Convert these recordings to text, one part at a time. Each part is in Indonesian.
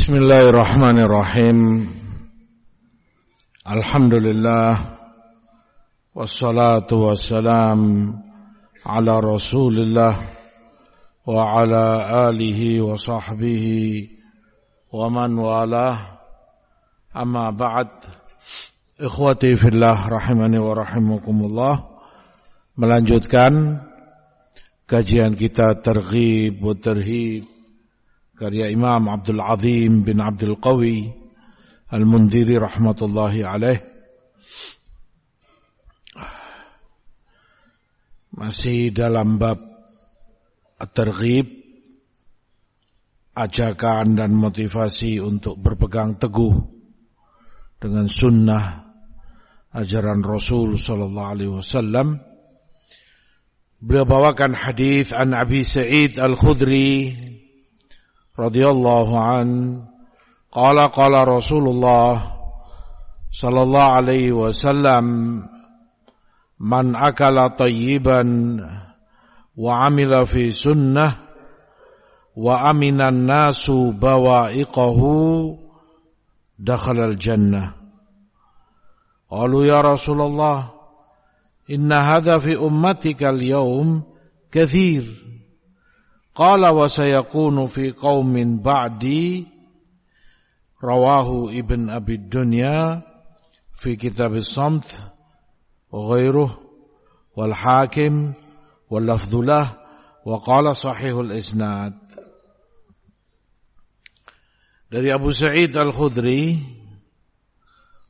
Bismillahirrahmanirrahim. Alhamdulillah. Wassalatu wassalam ala Rasulillah wa ala alihi wa sahbihi wa man walah. Amma ba'd. Ikhwati fillah rahimani wa rahimakumullah. Melanjutkan kajian kita Targhib wa Tarhib karya Imam Abdul Azim bin Abdul Qawi Al-Mundhiri rahmatullahi alaih. Masih dalam bab At-Targhib, ajakan dan motivasi untuk berpegang teguh dengan sunnah ajaran Rasul sallallahu alaihi wasallam. Beliau bawakan hadis an Abi Sa'id Al-Khudri radhiyallahu an qala Rasulullah sallallahu alaihi wasallam man akala tayyiban wa amila fi sunnah wa aminan nasu bawa'iqahu dakhala al-jannah. Qalu ya Rasulullah inna hadha fi ummatika al-yawm kathir. Qala wa sayakunu fi qaumin ba'di. Rawahu Ibn Abi Dunya fi kitab as-Samt wa ghairuh wal Hakim wal lafdhulah wa qala sahihul isnad. Dari Abu Sa'id Al-Khudri,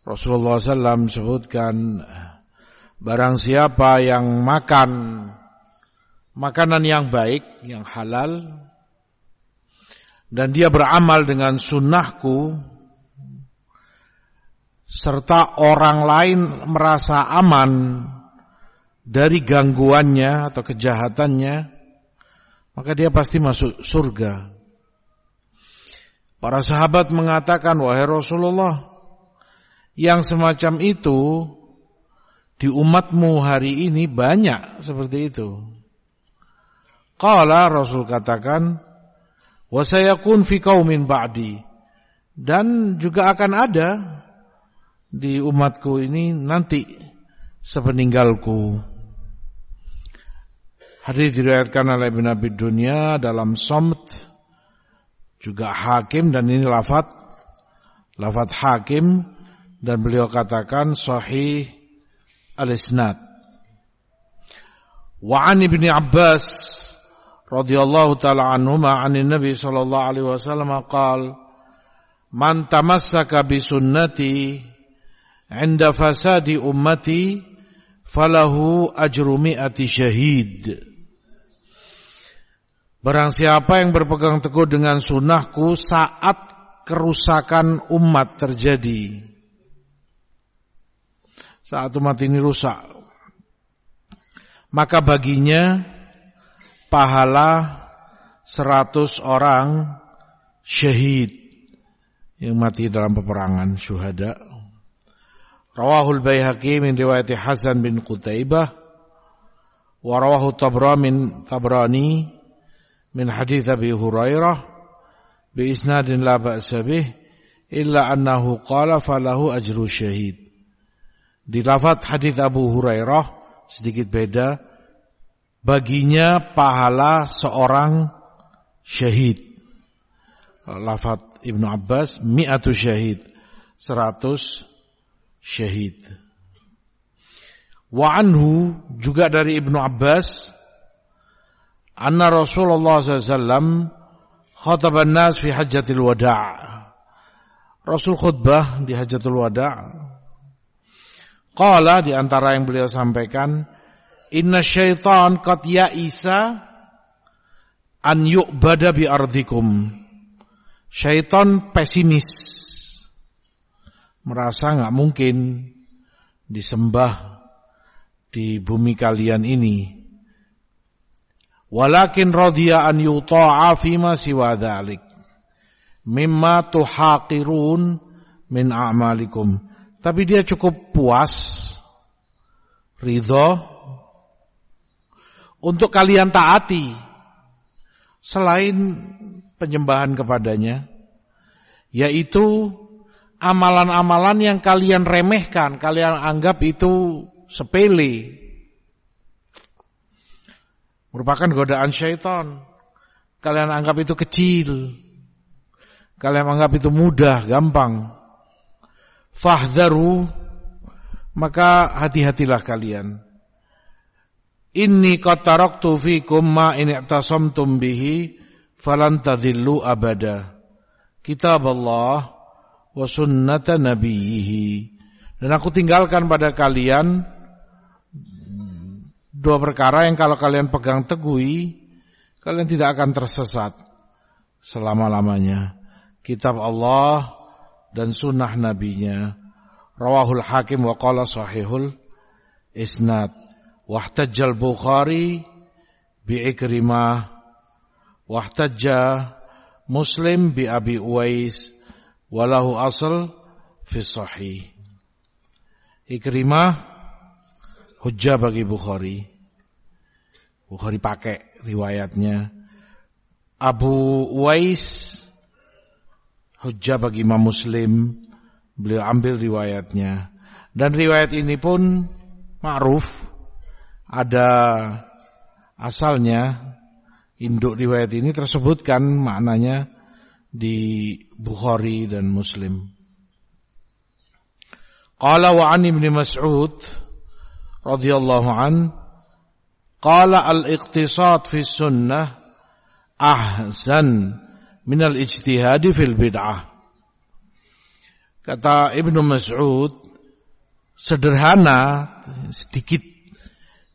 Rasulullah SAW sebutkan, barang siapa yang makan makanan yang baik, yang halal, dan dia beramal dengan sunnahku, serta orang lain merasa aman dari gangguannya atau kejahatannya, maka dia pasti masuk surga. Para sahabat mengatakan, wahai Rasulullah, yang semacam itu di umatmu hari ini banyak seperti itu. Qala, Rasul katakan, wa sayakun fi qaumin ba'di, dan juga akan ada di umatku ini nanti sepeninggalku. Hadis diriwayatkan oleh Ibn Abi Dunya dalam Samt, juga Hakim, dan ini lafaz Hakim, dan beliau katakan sahih al-isnad. Wa an Ibni Abbas radhiyallahu ta'ala anhuma 'anil Nabi sallallahu alaihi wasallam qala man tamassaka bi sunnati 'inda fasadi ummati falahu ajru mi'ati syahid. Barang siapa yang berpegang teguh dengan sunnahku saat kerusakan umat terjadi, saat umat ini rusak, maka baginya pahala 100 orang syahid yang mati dalam peperangan, syuhada. Rawahul Baihaqi min riwayati Hasan bin Qutaibah wa rawahu Tabrani min hadits Abi Hurairah bi isnadin la ba'sa bih illa annahu qala falahu ajru syahid. Di lafaz hadits Abu Hurairah sedikit beda, baginya pahala seorang syahid. Lafaz Ibnu Abbas mi'atu syahid, 100 syahid. Wa anhu, juga dari Ibnu Abbas, anna Rasulullah SAW khataban nas fi hajjatil wada'. Rasul khutbah di hajjatul wada'. Qala, di antara yang beliau sampaikan, inna syaitan qad ya'isa an yu'bada bi ardikum. Syaitan pesimis, merasa enggak mungkin disembah di bumi kalian ini. Walakin radhiya an yuta'a fima siwa dzalik mimma tuhaqirun min a'malikum. Tapi dia cukup puas, ridho untuk kalian taati selain penyembahan kepadanya yaitu amalan-amalan yang kalian remehkan, kalian anggap itu sepele, merupakan godaan syaitan. Kalian anggap itu kecil, kalian anggap itu mudah, gampang. Fahdharu, maka hati-hatilah kalian. Inni qad taraktu fikum ma in i'tasamtum bihi falan tadhillu abada. Kitab Allah wa sunnata nabiyhi. Dan aku tinggalkan pada kalian dua perkara yang kalau kalian pegang teguhi, kalian tidak akan tersesat selama-lamanya. Kitab Allah dan sunnah nabinya. Rawahul Hakim wa qala sahihul isnad. Wahtajjal Bukhari bi Ikrimah. Wahtajja Muslim bi Abi Uwais. Walahu asal fi sahih. Ikrimah hujjah bagi Bukhari. Bukhari pakai riwayatnya. Abu Uwais hujjah bagi Imam Muslim, beliau ambil riwayatnya. Dan riwayat ini pun ma'ruf, ada asalnya, induk riwayat ini tersebutkan maknanya di Bukhari dan Muslim. Qala wa an Ibnu Mas'ud radhiyallahu an, qala al-iqtisad fi sunnah ahsan minal ijtihadi fil bid'ah. Kata Ibnu Mas'ud, sederhana, sedikit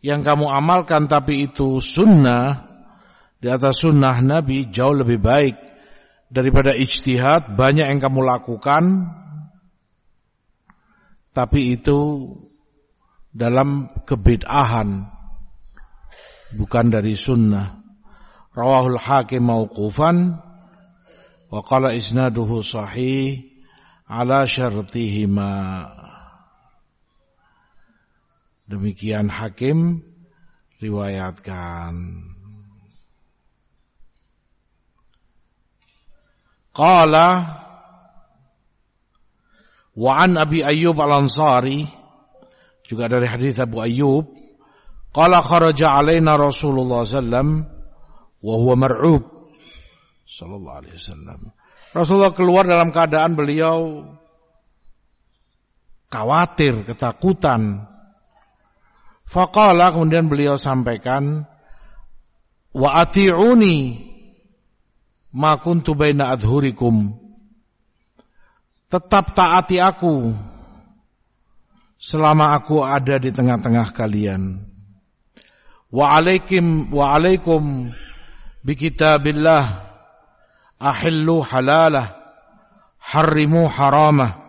yang kamu amalkan tapi itu sunnah, di atas sunnah Nabi jauh lebih baik daripada ijtihad banyak yang kamu lakukan tapi itu dalam kebid'ahan, bukan dari sunnah. Rawahul Hakim mauqufan wa qala isnaduhu sahih ala syartihima. Demikian Hakim riwayatkan. Qala wa an Abi Ayyub Al-Ansari, juga dari hadis Abu Ayyub, qala kharaja alaina Rasulullah sallam wa huwa mar'ub sallallahu alaihi wasallam. Rasulullah keluar dalam keadaan beliau khawatir, ketakutan. Faqala, kemudian beliau sampaikan, wa ati'uni ma kuntu baina adhurikum. Tetap taati aku selama aku ada di tengah-tengah kalian. Wa alaikum bi kitabillah ahillu halalah harrimu haramah.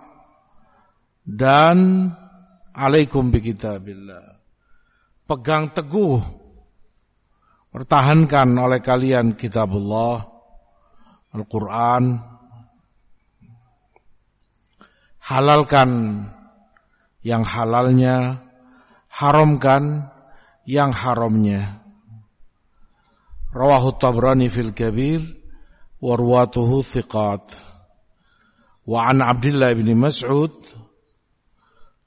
Dan alaikum bi kitabillah, pegang teguh, pertahankan oleh kalian kitabullah, Al-Quran. Halalkan yang halalnya, haramkan yang haramnya. Rawahu Tabrani fil Kabir wa ruwatuhu thiqat. Wa an Abdullah bin Mas'ud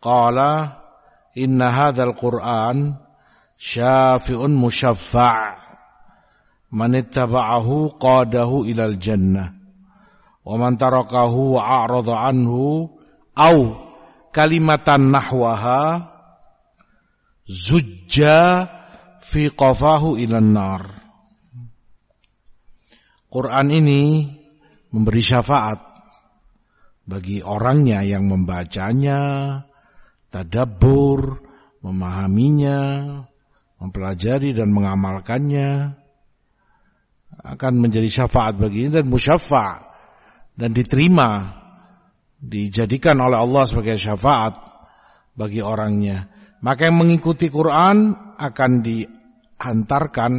qala inna hadzal Qur'an syafi'un musyaffa' man ittaba'ahu qadahu ilal jannah wa man tarakahu wa a'rada anhu au kalimatan nahwaha zujja fi qafahu ilan nar. Quran ini memberi syafaat bagi orangnya yang membacanya, tadabbur, memahaminya, mempelajari dan mengamalkannya, akan menjadi syafaat baginya dan musyaffa' dan diterima, dijadikan oleh Allah sebagai syafaat bagi orangnya. Maka yang mengikuti Quran akan dihantarkan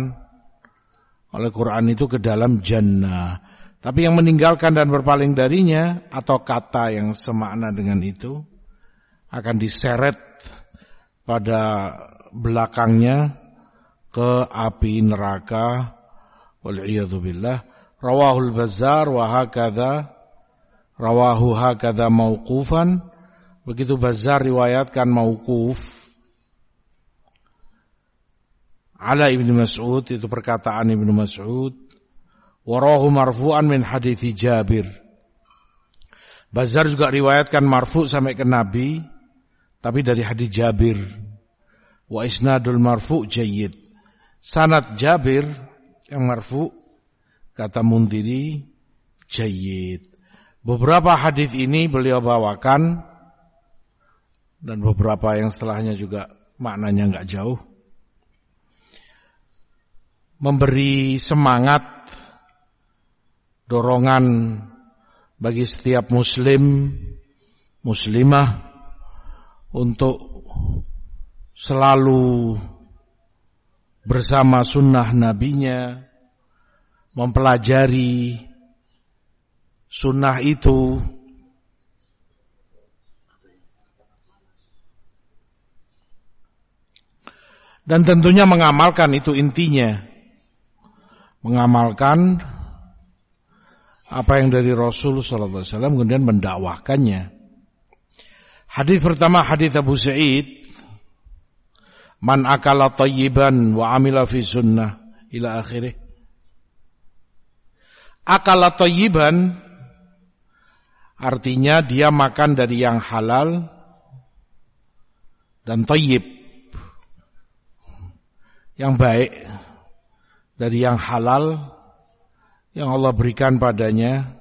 oleh Quran itu ke dalam jannah. Tapi yang meninggalkan dan berpaling darinya atau kata yang semakna dengan itu akan diseret pada belakangnya ke api neraka. Wal'iyadzubillah. Rawahul Bazzar wa hakadha rawahu hakadha mauqufan, begitu Bazzar riwayatkan mauquf ala Ibnu Mas'ud, itu perkataan Ibnu Mas'ud, wa rawahu marfu'an min hadithi Jabir. Bazzar juga riwayatkan marfu' sampai ke Nabi, tapi dari hadis Jabir. Wa isnadul marfu' jayyid. Sanad Jabir yang marfu' kata Mundhiri jayyid. Beberapa hadis ini beliau bawakan dan beberapa yang setelahnya juga maknanya enggak jauh. Memberi semangat, dorongan bagi setiap muslim, muslimah untuk selalu bersama sunnah nabinya, mempelajari sunnah itu, dan tentunya mengamalkan, itu intinya. Mengamalkan apa yang dari Rasul sallallahu alaihi wasallam, kemudian mendakwahkannya. Hadis pertama, hadis Abu Sa'id, man akala thayyiban wa amila fi sunnah ila akhirih. Akala thayyiban artinya dia makan dari yang halal dan thayyib, yang baik, dari yang halal yang Allah berikan padanya,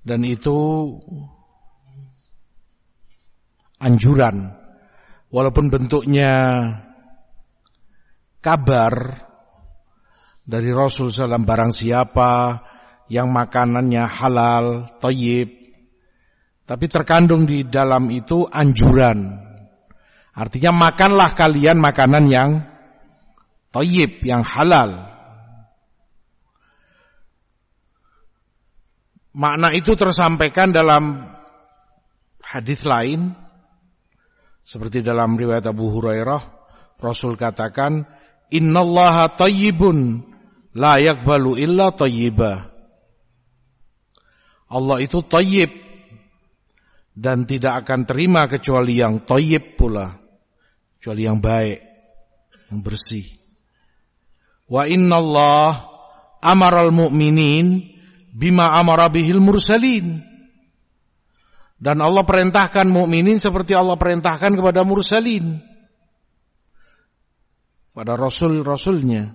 dan itu anjuran, walaupun bentuknya kabar dari Rasul SAW, barang siapa yang makanannya halal, thayyib, tapi terkandung di dalam itu anjuran. Artinya makanlah kalian makanan yang thayyib, yang halal. Makna itu tersampaikan dalam hadis lain, seperti dalam riwayat Abu Hurairah, Rasul katakan, innallaha thayyibun la yaqbalu illa thayyibah. Allah itu thayyib dan tidak akan terima kecuali yang thayyib pula, kecuali yang baik, yang bersih. Wa innallaha amaral mu'minin bima amara bihil mursalin. Dan Allah perintahkan mukminin seperti Allah perintahkan kepada mursalin, pada rasul-rasulnya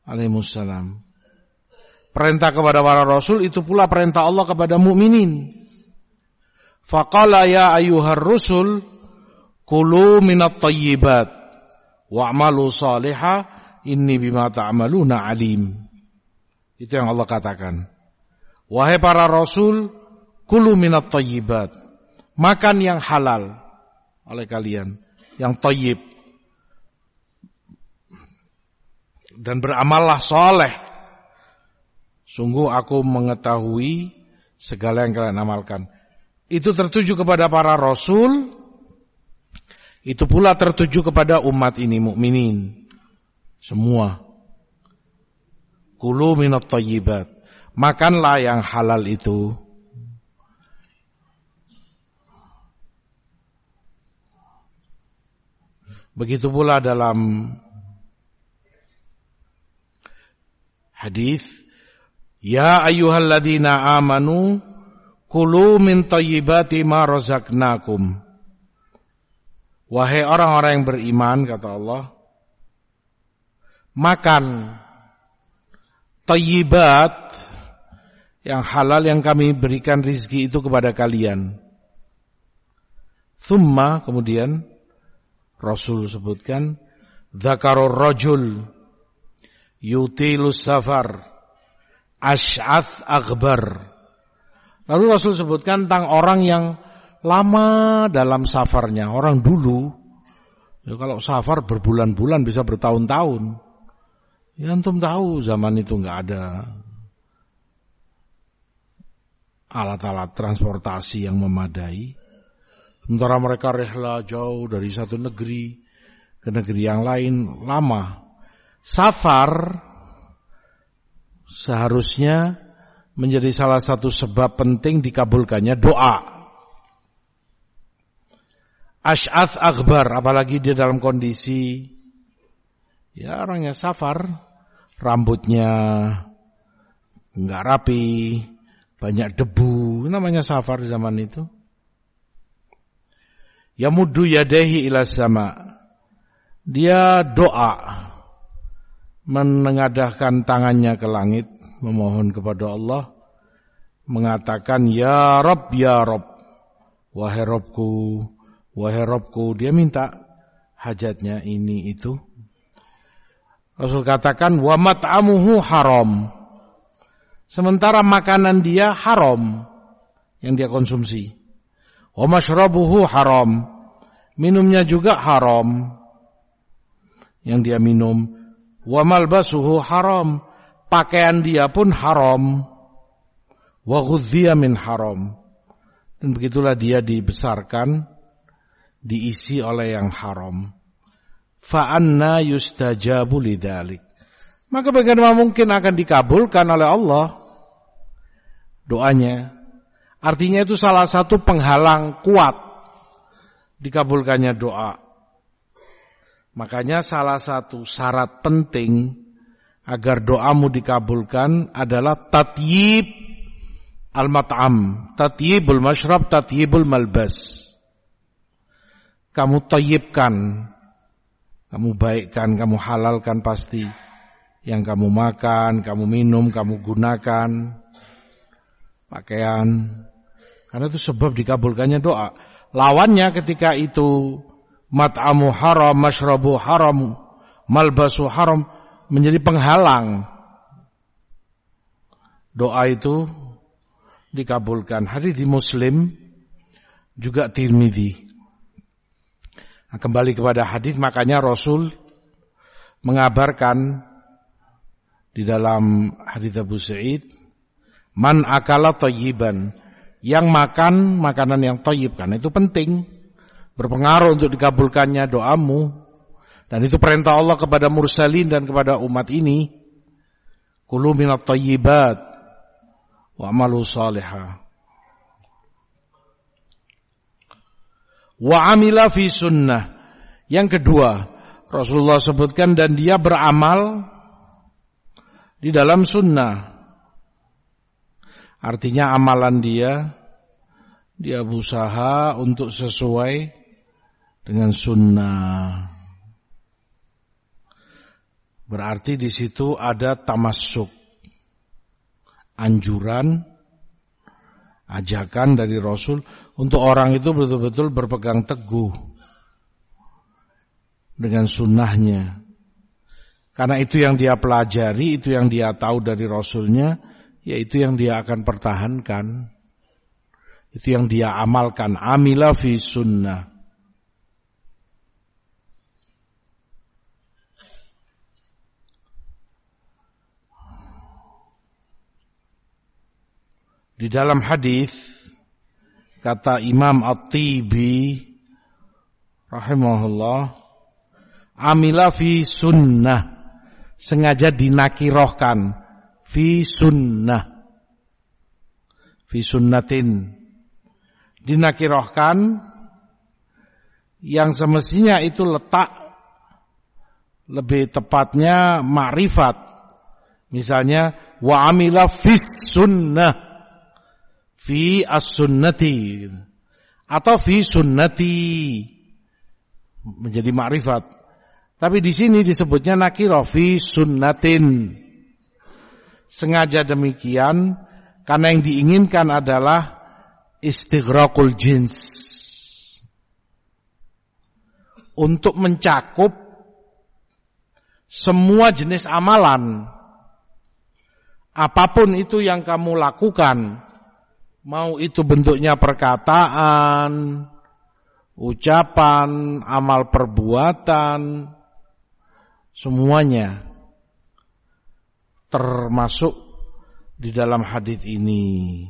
alaihissalam. Perintah kepada para rasul itu pula perintah Allah kepada mukminin. Faqala ya ayyuhar rusul kulu minat thayyibat wa'malu salihah inni bima ta'maluna alim. Itu yang Allah katakan. Wahai para rasul, kulu minat thayyibat, makan yang halal oleh kalian, yang thayyib, dan beramallah saleh. Sungguh aku mengetahui segala yang kalian amalkan. Itu tertuju kepada para rasul, itu pula tertuju kepada umat ini, mukminin semua. Kulu minat thayyibat, makanlah yang halal itu. Begitu pula dalam hadis, ya ayyuhalladzina amanu kulu min thayyibati ma razaqnakum. Wahai orang-orang yang beriman, kata Allah, makan thayyibat, yang halal yang kami berikan rizki itu kepada kalian. Thumma, kemudian Rasul sebutkan, dzakarur rajul yutilus safar ash'ath aghbar. Lalu Rasul sebutkan tentang orang yang lama dalam safarnya. Orang dulu, ya kalau safar berbulan-bulan, bisa bertahun-tahun. Ya antum tahu zaman itu enggak ada alat-alat transportasi yang memadai. Sementara mereka rehla jauh dari satu negeri ke negeri yang lain, lama. Safar seharusnya menjadi salah satu sebab penting dikabulkannya doa. Ash'ath aghbar, apalagi dia dalam kondisi ya orangnya safar, rambutnya enggak rapi, banyak debu, namanya safar di zaman itu. Yamuddu yadaihi ila sama. Dia doa, menengadahkan tangannya ke langit, memohon kepada Allah, mengatakan ya Rabb, wahai Rabbku, dia minta hajatnya ini itu. Rasul katakan wa mat'amuhu haram, sementara makanan dia haram yang dia konsumsi. Wa mashrabuhu haram, minumnya juga haram yang dia minum. Wa malbasuhu haram, pakaian dia pun haram. Wa ghudhiya min haram, dan begitulah dia dibesarkan, diisi oleh yang haram. Fa anna yustajabu lidzalik, maka bagaimana mungkin akan dikabulkan oleh Allah doanya? Artinya itu salah satu penghalang kuat dikabulkannya doa. Makanya salah satu syarat penting agar doamu dikabulkan adalah tatyib al-mat'am, tatyibul masyrab, tatyibul malbas. Kamu tayyibkan, kamu baikkan, kamu halalkan pasti yang kamu makan, kamu minum, kamu gunakan, pakaian. Karena itu sebab dikabulkannya doa. Lawannya ketika itu mat'amu haram, mashrabu haram, malbasu haram, menjadi penghalang doa itu dikabulkan. Hadits di Muslim juga Tirmidzi. Nah, kembali kepada hadis, makanya Rasul mengabarkan di dalam hadis Abu Sa'id, man akala thayyiban, yang makan makanan yang thayyib, karena itu penting, berpengaruh untuk dikabulkannya doamu, dan itu perintah Allah kepada mursalin dan kepada umat ini. Kulu minat thayyibat wa amalu salihah. Wa amila fi sunnah. Yang kedua, Rasulullah sebutkan dan dia beramal di dalam sunnah. Artinya amalan dia berusaha untuk sesuai dengan sunnah. Berarti di situ ada tamassuk, anjuran, ajakan dari Rasul untuk orang itu betul-betul berpegang teguh dengan sunnahnya. Karena itu yang dia pelajari, itu yang dia tahu dari Rasulnya, yaitu yang dia akan pertahankan, itu yang dia amalkan. Amila fi sunnah. Di dalam hadis kata Imam At-Tibi rahimahullah, amila fi sunnah, sengaja dinakirohkan, fi sunnah, fi sunnatin, dinakirohkan yang semestinya itu letak lebih tepatnya ma'rifat. Misalnya wa amila fis sunnah, fi as-sunnati, atau fi sunnati, menjadi ma'rifat. Tapi di sini disebutnya nakirah, fi sunnatin. Sengaja demikian karena yang diinginkan adalah istighraqul jins, untuk mencakup semua jenis amalan. Apapun itu yang kamu lakukan, mau itu bentuknya perkataan, ucapan, amal perbuatan, semuanya termasuk di dalam hadis ini.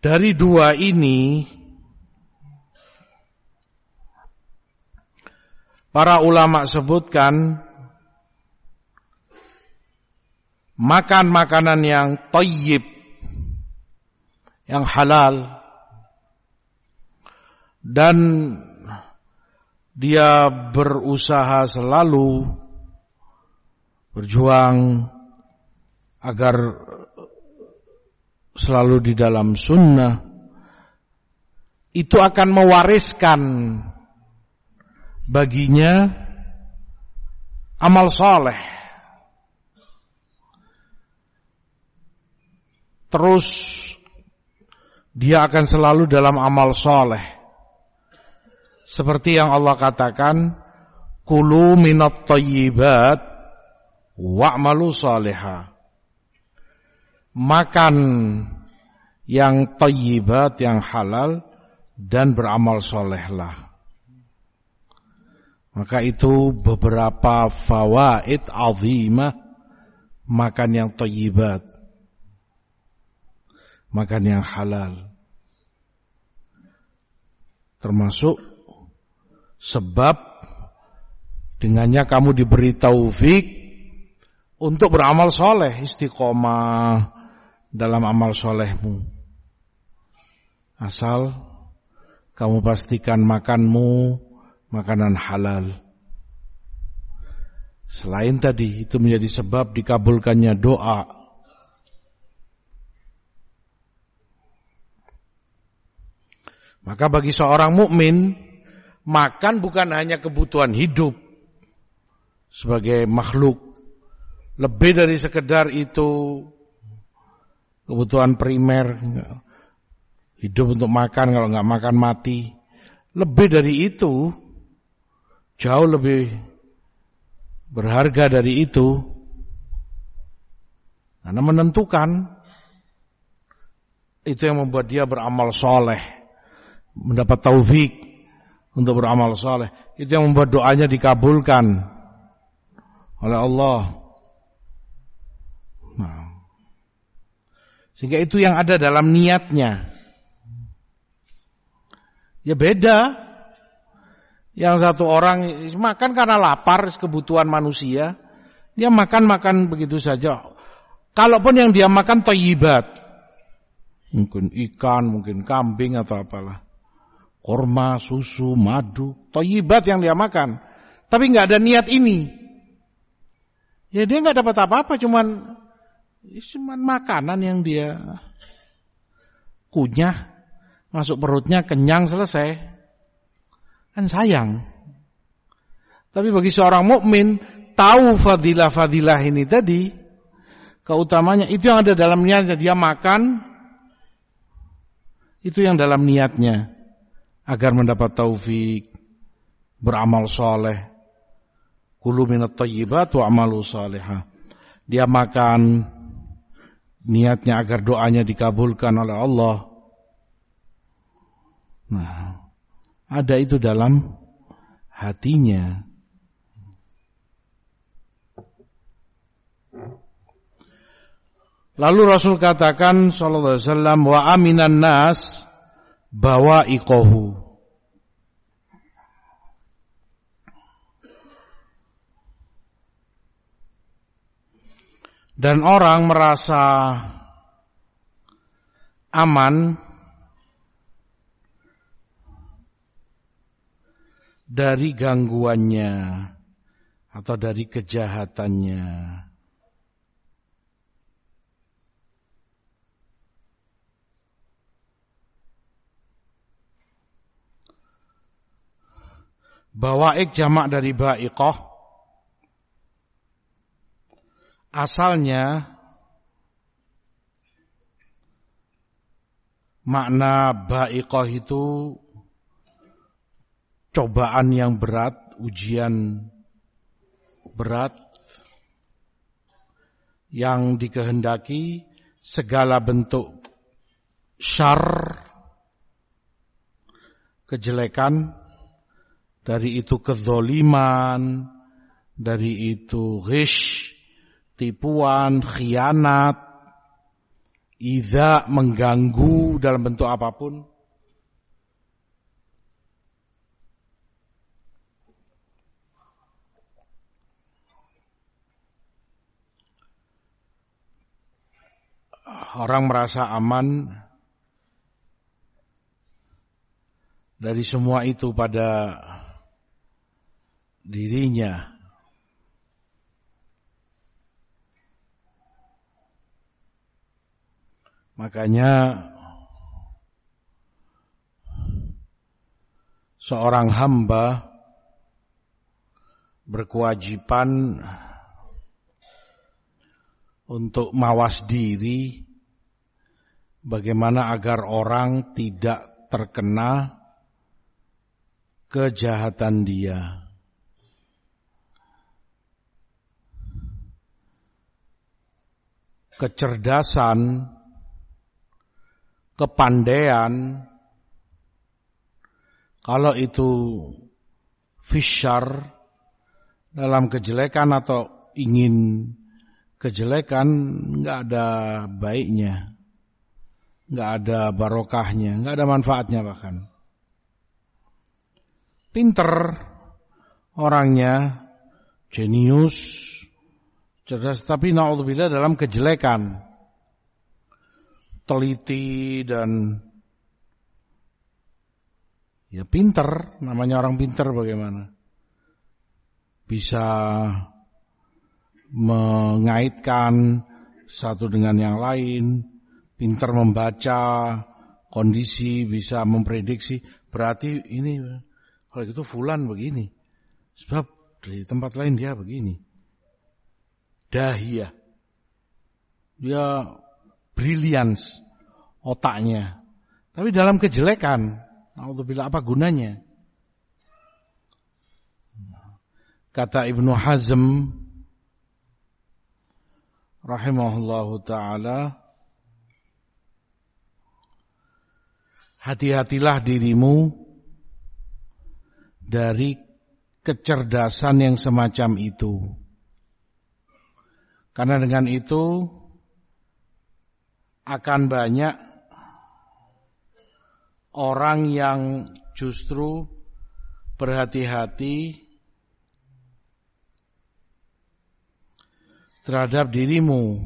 Dari dua ini Para ulama sebutkan makan makanan yang thayyib, yang halal, dan dia berusaha selalu berjuang agar selalu di dalam sunnah, itu akan mewariskan baginya amal saleh. Terus dia akan selalu dalam amal saleh. Seperti yang Allah katakan, kulu minat thayyibat wa'malu salihah. Makan yang thayyibat, yang halal, dan beramal solehlah. Maka itu beberapa fawaid azimah makan yang thayyibat, makan yang halal. Termasuk sebab dengannya kamu diberi taufik untuk beramal soleh, istiqomah dalam amal solehmu. Asal kamu pastikan makanmu makanan halal. Selain tadi itu menjadi sebab dikabulkannya doa. Maka bagi seorang mukmin, makan bukan hanya kebutuhan hidup sebagai makhluk, lebih dari sekedar itu kebutuhan primer. Hidup untuk makan, kalau nggak makan mati. Lebih dari itu, jauh lebih berharga dari itu, karena menentukan. Itu yang membuat dia beramal soleh, mendapat taufik untuk beramal soleh. Itu yang membuat doanya dikabulkan oleh Allah. Nah, sehingga itu yang ada dalam niatnya. Ya beda. Yang satu orang makan karena lapar, kebutuhan manusia. Dia makan begitu saja. Kalaupun yang dia makan thayyibat, mungkin ikan, mungkin kambing atau apalah, korma, susu, madu, thayyibat yang dia makan. Tapi nggak ada niat ini. Ya dia nggak dapat apa-apa, cuman makanan yang dia kunyah, masuk perutnya, kenyang, selesai. Kan sayang. Tapi bagi seorang mukmin, tahu fadilah-fadilah ini tadi, keutamanya itu yang ada dalam niatnya. Dia makan, itu yang dalam niatnya, agar mendapat taufik, beramal soleh. Kulu minat thayyibat wa amalu salihah. Dia makan, niatnya agar doanya dikabulkan oleh Allah. Nah, ada itu dalam hatinya. Lalu Rasul katakan sallallahu alaihi wasallam, wa aminan nas bawa'iqahu. Dan orang merasa aman dari gangguannya atau dari kejahatannya. Bawaik jamak dari ba'iqah. Asalnya makna ba'iqah itu cobaan yang berat, ujian berat yang dikehendaki segala bentuk syarr, kejelekan, dari itu kezoliman, dari itu ghish, tipuan, khianat, idza, mengganggu dalam bentuk apapun. orang merasa aman dari semua itu pada dirinya. Makanya seorang hamba berkewajiban untuk mawas diri bagaimana agar orang tidak terkena kejahatan dia. Kecerdasan, kepandaian, kalau itu fisyar dalam kejelekan atau ingin kejelekan, enggak ada baiknya, enggak ada barokahnya, enggak ada manfaatnya bahkan. Pinter orangnya, jenius, cerdas, tapi na'udzubillah dalam kejelekan, teliti dan ya pinter, namanya orang pinter bagaimana? Bisa mengaitkan satu dengan yang lain, pinter membaca kondisi, bisa memprediksi, berarti ini kalau gitu fulan begini, sebab di tempat lain dia begini. Dahiyah, dia brilliance otaknya, tapi dalam kejelekan, na'udzubillah, apa gunanya? Kata Ibnu Hazm rahimahullahu ta'ala, hati-hatilah dirimu dari kecerdasan yang semacam itu. Karena dengan itu akan banyak orang yang justru berhati-hati terhadap dirimu.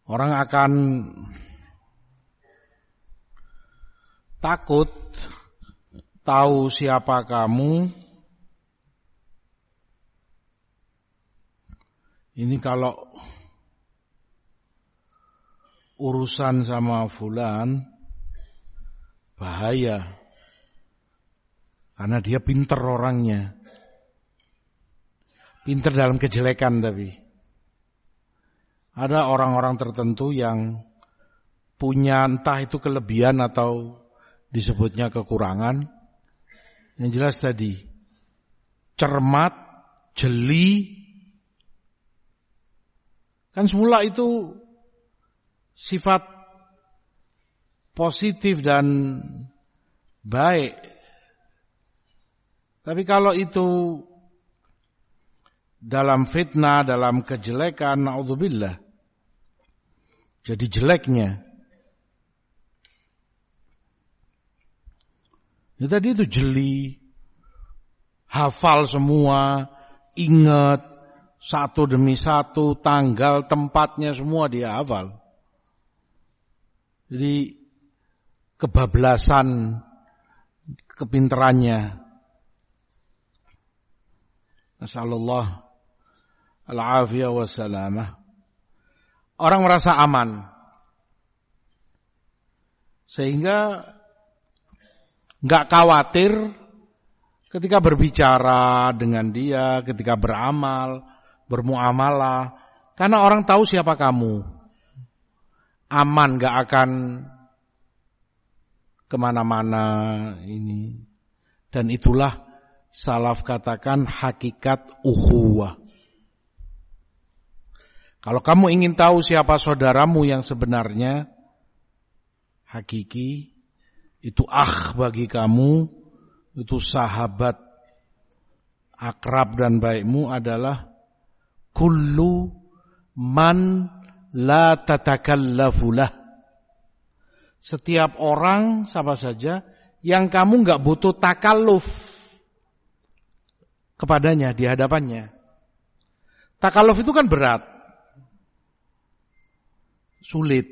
Orang akan takut tahu siapa kamu. Ini kalau urusan sama fulan bahaya, karena dia pinter orangnya, pinter dalam kejelekan. Tapi ada orang-orang tertentu yang punya entah itu kelebihan atau disebutnya kekurangan. Yang jelas tadi cermat, jeli. Kan semula itu sifat positif dan baik. Tapi kalau itu dalam fitnah, dalam kejelekan, na'udzubillah, jadi jeleknya. Ya, tadi itu jeli, hafal semua, ingat satu demi satu, tanggal, tempatnya semua dia hafal. Jadi kebablasan kepinterannya. Nasallallahu al-afiyah wassalamah. Orang merasa aman, sehingga enggak khawatir ketika berbicara dengan dia, ketika beramal, bermuamalah, karena orang tahu siapa kamu. Aman, enggak akan kemana-mana ini. Dan itulah salaf katakan hakikat ukhuwah. Kalau kamu ingin tahu siapa saudaramu yang sebenarnya, hakiki, itu bagi kamu, itu sahabat akrab dan baikmu adalah kullu man la tatakallafu lah. Setiap orang, siapa saja yang kamu enggak butuh takalluf kepadanya, di hadapannya. Takalluf itu kan berat, sulit,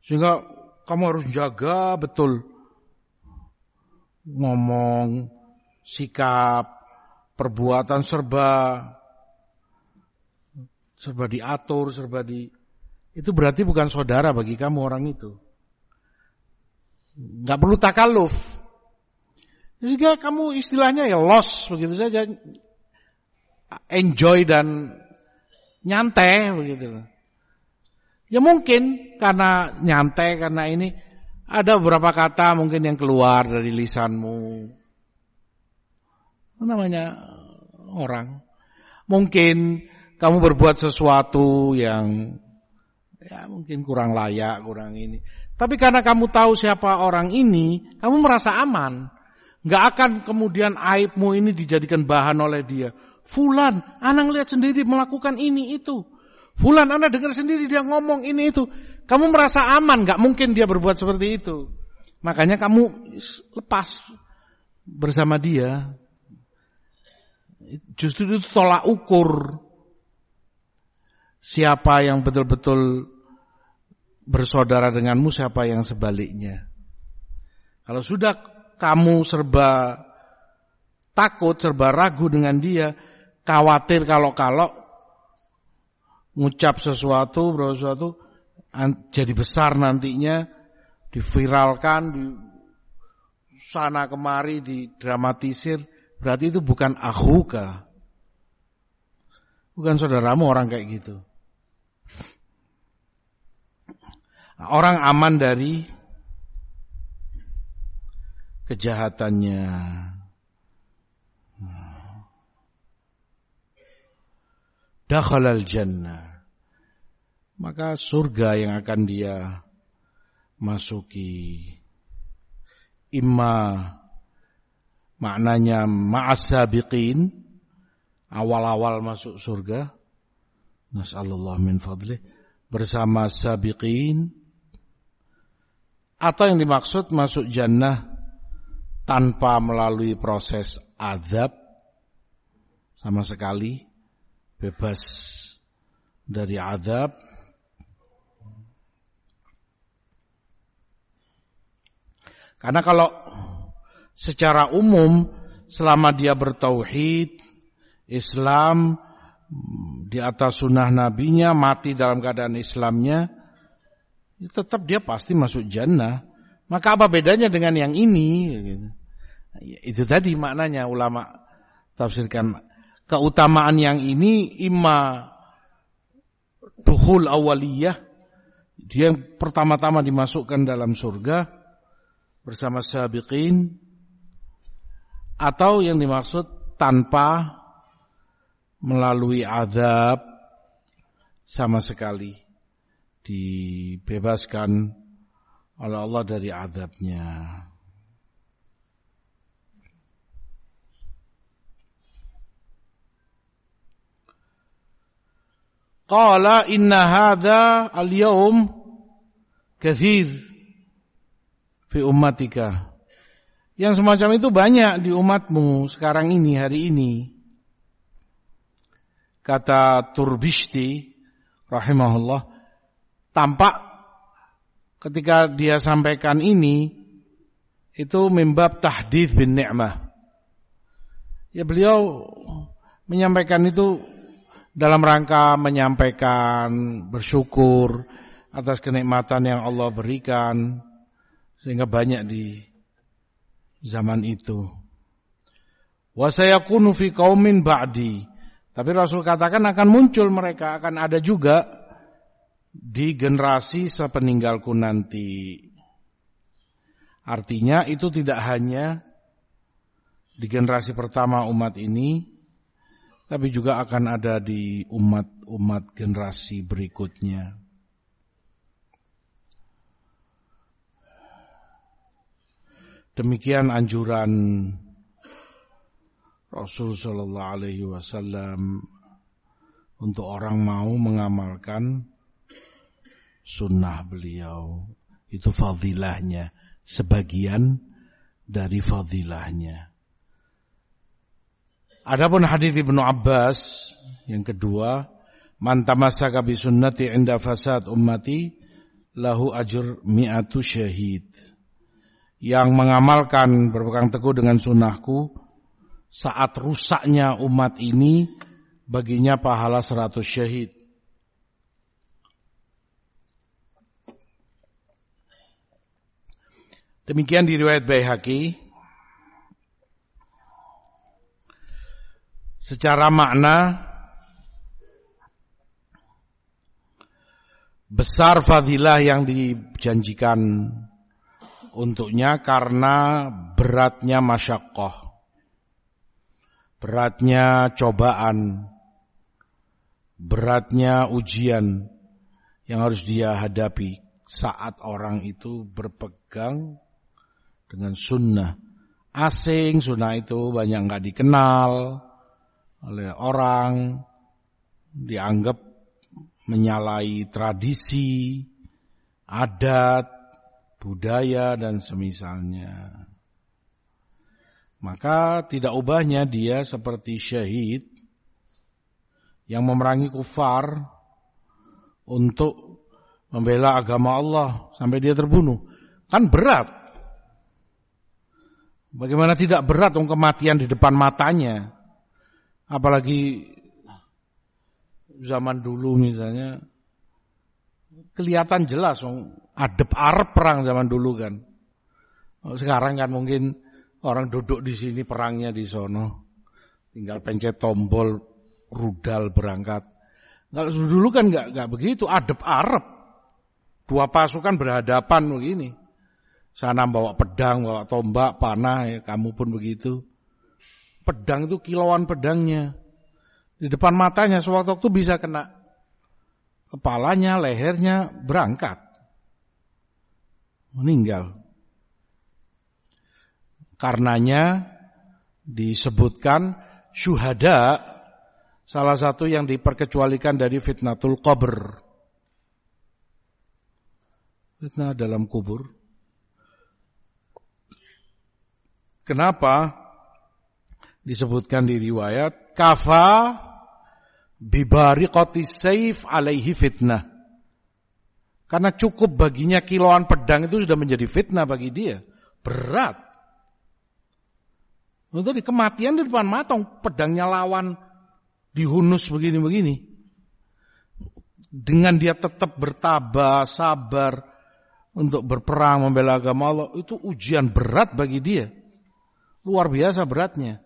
sehingga kamu harus jaga betul ngomong, sikap, perbuatan serba diatur, itu berarti bukan saudara bagi kamu orang itu. Enggak perlu takalluf. Sehingga kamu istilahnya ya loss begitu saja. Enjoy dan nyantai begitu. Ya mungkin karena nyantai, karena ini ada beberapa kata mungkin yang keluar dari lisanmu. Namanya orang. Mungkin kamu berbuat sesuatu yang ya mungkin kurang layak, kurang ini. Tapi karena kamu tahu siapa orang ini, kamu merasa aman. Enggak akan kemudian aibmu ini dijadikan bahan oleh dia. Fulan, anak lihat sendiri melakukan ini itu. Fulan, anak dengar sendiri dia ngomong ini itu. Kamu merasa aman, enggak mungkin dia berbuat seperti itu. Makanya kamu lepas bersama dia. Justru itu tolak ukur siapa yang betul-betul bersaudara denganmu, siapa yang sebaliknya. Kalau sudah kamu serba takut, serba ragu dengan dia, khawatir kalau ngucap sesuatu, jadi besar nantinya, diviralkan, di sana kemari, didramatisir, berarti itu bukan akhuka. Bukan saudaramu orang kayak gitu. Orang aman dari kejahatannya. Dakhalal jannah. Maka surga yang akan dia masuki. Imma maknanya ma'as-sabiqin, awal-awal masuk surga. Nas'alullah min fadlih, bersama sabiqin. Atau yang dimaksud masuk jannah tanpa melalui proses azab sama sekali, bebas dari azab. Karena kalau secara umum selama dia bertauhid, Islam, di atas sunnah nabinya, mati dalam keadaan Islamnya, tetap dia pasti masuk jannah. Maka apa bedanya dengan yang ini? Itu tadi maknanya ulama tafsirkan. Keutamaan yang ini imma dukhul awaliyah, dia yang pertama-tama dimasukkan dalam surga bersama sabiqin, atau yang dimaksud tanpa melalui azab sama sekali, dibebaskan oleh Allah dari azabnya. Qala inna hadha al-yawm kathir fi ummatika. Yang semacam itu banyak di umatmu sekarang ini, hari ini. Kata Turbishti rahimahullah, tampak ketika dia sampaikan ini itu mimbab tahdits bin ni'mah. Ya beliau menyampaikan itu dalam rangka menyampaikan bersyukur atas kenikmatan yang Allah berikan, sehingga banyak di zaman itu. Wa sayakunu fi qaumin ba'di. Tapi Rasul katakan akan muncul mereka, akan ada juga di generasi sepeninggalku nanti. Artinya itu tidak hanya di generasi pertama umat ini, tapi juga akan ada di umat-umat generasi berikutnya. Demikian anjuran Rasul sallallahu alaihi wasallam untuk orang mau mengamalkan sunnah beliau. Itu fadilahnya, sebagian dari fadilahnya. Adapun hadits Ibnu Abbas yang kedua, man tamassaka bi sunnati 'inda fasad ummati lahu ajr mi'atu syahid. Yang mengamalkan berpegang teguh dengan sunnahku saat rusaknya umat ini, baginya pahala 100 syahid. Demikian di riwayat Baihaqi. Secara makna besar fadilah yang dijanjikan untuknya karena beratnya masyaqqah, beratnya cobaan, beratnya ujian yang harus dia hadapi saat orang itu berpegang dengan sunnah. Asing sunnah itu banyak enggak dikenal oleh orang, dianggap menyalahi tradisi, adat, budaya dan semisalnya. Maka tidak ubahnya dia seperti syahid yang memerangi kufar untuk membela agama Allah sampai dia terbunuh. Kan berat. Bagaimana tidak berat kematian di depan matanya? Apalagi zaman dulu misalnya, kelihatan jelas adep arep perang zaman dulu kan. Sekarang kan mungkin orang duduk di sini perangnya di sono, tinggal pencet tombol rudal berangkat. Kalau dulu kan nggak begitu, adep arep, dua pasukan berhadapan begini. Sana bawa pedang, bawa tombak, panah, ya, kamu pun begitu. Pedang itu kilauan pedangnya. Di depan matanya sewaktu-waktu bisa kena kepalanya, lehernya, berangkat. Meninggal. Karenanya disebutkan syuhada salah satu yang diperkecualikan dari fitnatul qabr. Fitnah dalam kubur. Kenapa? Disebutkan di riwayat, kafa bibariqati saif alaihi fitnah. Karena cukup baginya kiloan pedang itu sudah menjadi fitnah bagi dia. Berat. Untuk kematian di depan mata, pedangnya lawan dihunus begini-begini. Dengan dia tetap bertabah, sabar untuk berperang membela agama Allah, itu ujian berat bagi dia. Luar biasa beratnya.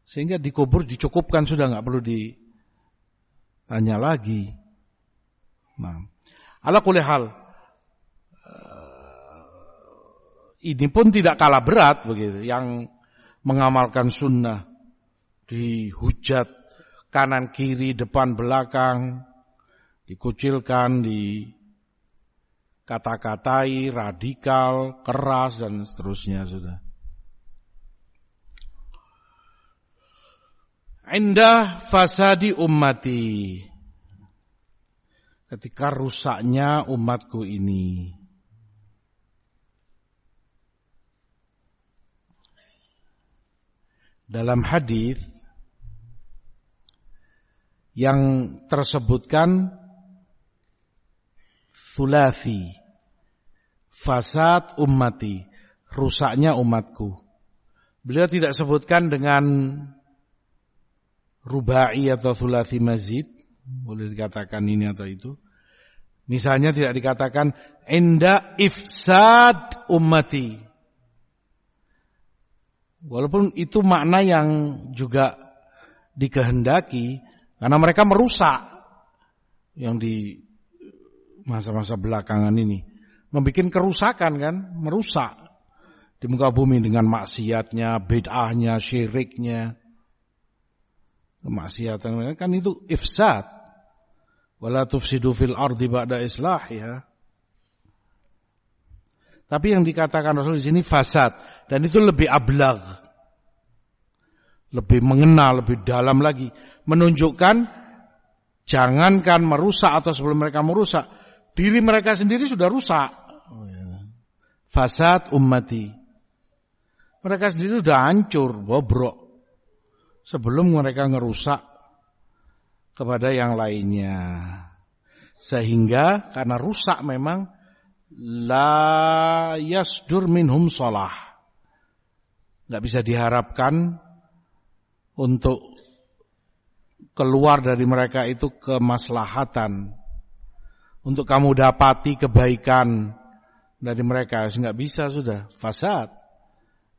Sehingga dikubur dicukupkan, sudah nggak perlu ditanya lagi. Nah, ala kulli hal, ini pun tidak kalah berat begitu. Yang mengamalkan sunnah dihujat kanan kiri depan belakang, dikucilkan, dikata-katai, radikal, keras dan seterusnya sudah. Indah fasadi ummati, ketika rusaknya umatku ini. Dalam hadis yang tersebutkan thulathi, fasad ummati, rusaknya umatku. Beliau tidak sebutkan dengan rubai atau thulathi mazid, boleh dikatakan ini atau itu. Misalnya tidak dikatakan inda ifsad ummati, walaupun itu makna yang juga dikehendaki karena mereka merusak yang di masa-masa belakangan ini, membuat kerusakan kan, merusak di muka bumi dengan maksiatnya, bid'ahnya, syiriknya. Kemaksiatan kan itu ifsad. Wala tufsidu fil ardi ba'da islahiha. Tapi yang dikatakan Rasul di sini fasad, dan itu lebih ablagh. Lebih mengenal, lebih dalam lagi, menunjukkan jangankan merusak atau sebelum mereka merusak, diri mereka sendiri sudah rusak. Fasad ummati. Mereka sendiri sudah hancur, bobrok. sebelum mereka ngerusak kepada yang lainnya. Sehingga karena rusak memang la yasdur minhum shalah. Enggak bisa diharapkan untuk keluar dari mereka itu kemaslahatan. Untuk kamu dapati kebaikan dari mereka, enggak bisa, sudah fasad.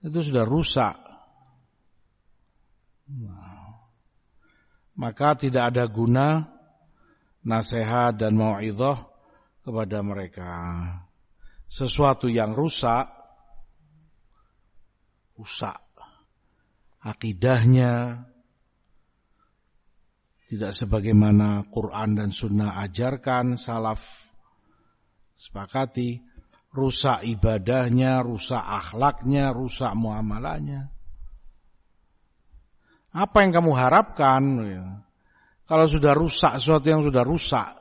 Itu sudah rusak. Maka tidak ada guna nasihat dan mau'izah kepada mereka. Sesuatu yang rusak akidahnya tidak sebagaimana Quran dan Sunnah ajarkan, salaf sepakati, rusak ibadahnya, rusak akhlaknya, rusak muamalahnya. Apa yang kamu harapkan? Kalau sudah rusak, sesuatu yang sudah rusak,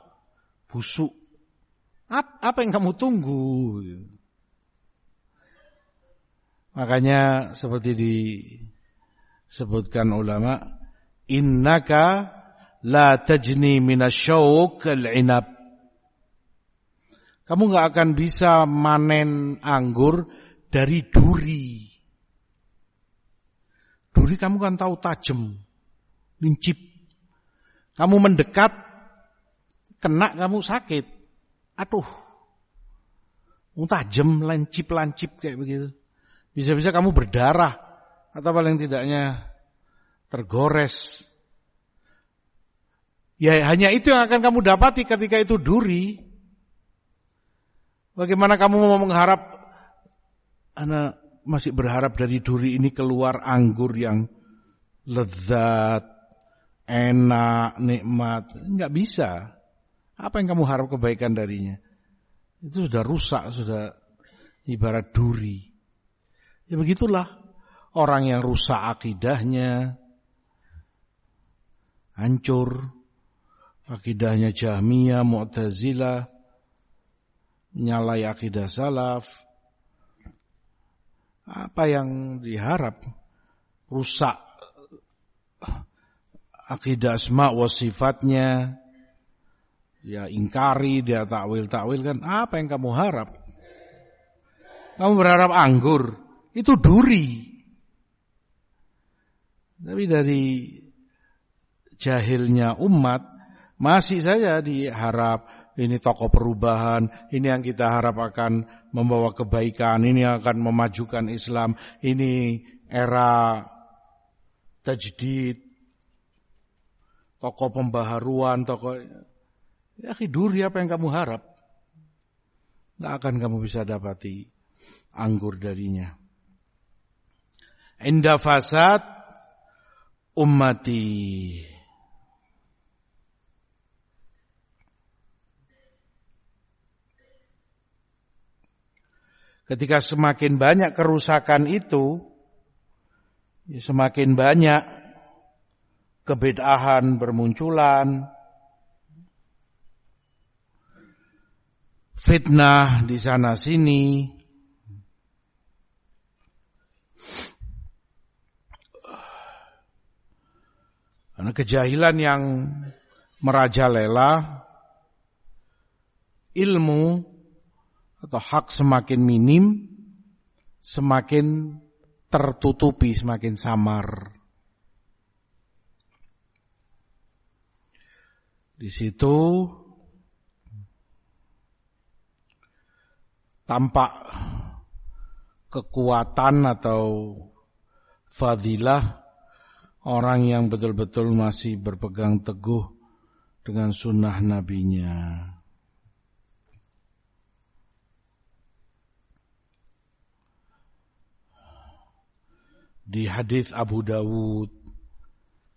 busuk, apa yang kamu tunggu? Makanya seperti disebutkan ulama, innaka la tajni minasyauq al-inab. Kamu enggak akan bisa manen anggur dari duri. Duri kamu kan tahu tajam, lincip. Kamu mendekat, kena kamu sakit. Aduh, tajam, lancip kayak begitu. Bisa-bisa kamu berdarah atau paling tidaknya tergores. Ya hanya itu yang akan kamu dapati ketika itu duri. Bagaimana kamu mau mengharap, anak masih berharap dari duri ini keluar anggur yang lezat, enak, nikmat. Enggak bisa. Apa yang kamu harap kebaikan darinya? Itu sudah rusak, sudah ibarat duri. Ya begitulah orang yang rusak akidahnya, hancur. Akidahnya Jahmiyah, Mu'tazilah, nyalai akidah salaf. Apa yang diharap? Rusak akidah asma wa sifatnya. Ya ingkari, dia takwil kan. Apa yang kamu harap? Kamu berharap anggur, itu duri. Tapi dari jahilnya umat, masih saja diharap ini tokoh perubahan, ini yang kita harap akan membawa kebaikan, ini akan memajukan Islam, ini era tajdid, tokoh pembaharuan, tokoh ya duri. Apa yang kamu harap? Enggak akan kamu bisa dapati anggur darinya. Inda fasad ummati. Ketika semakin banyak kerusakan itu, semakin banyak kebid'ahan bermunculan, fitnah di sana sini, karena kejahilan yang merajalela, ilmu atau hak semakin minim, semakin tertutupi, semakin samar. Di situ tampak kekuatan atau fadilah orang yang betul-betul masih berpegang teguh dengan sunnah nabinya. Di hadis Abu Dawud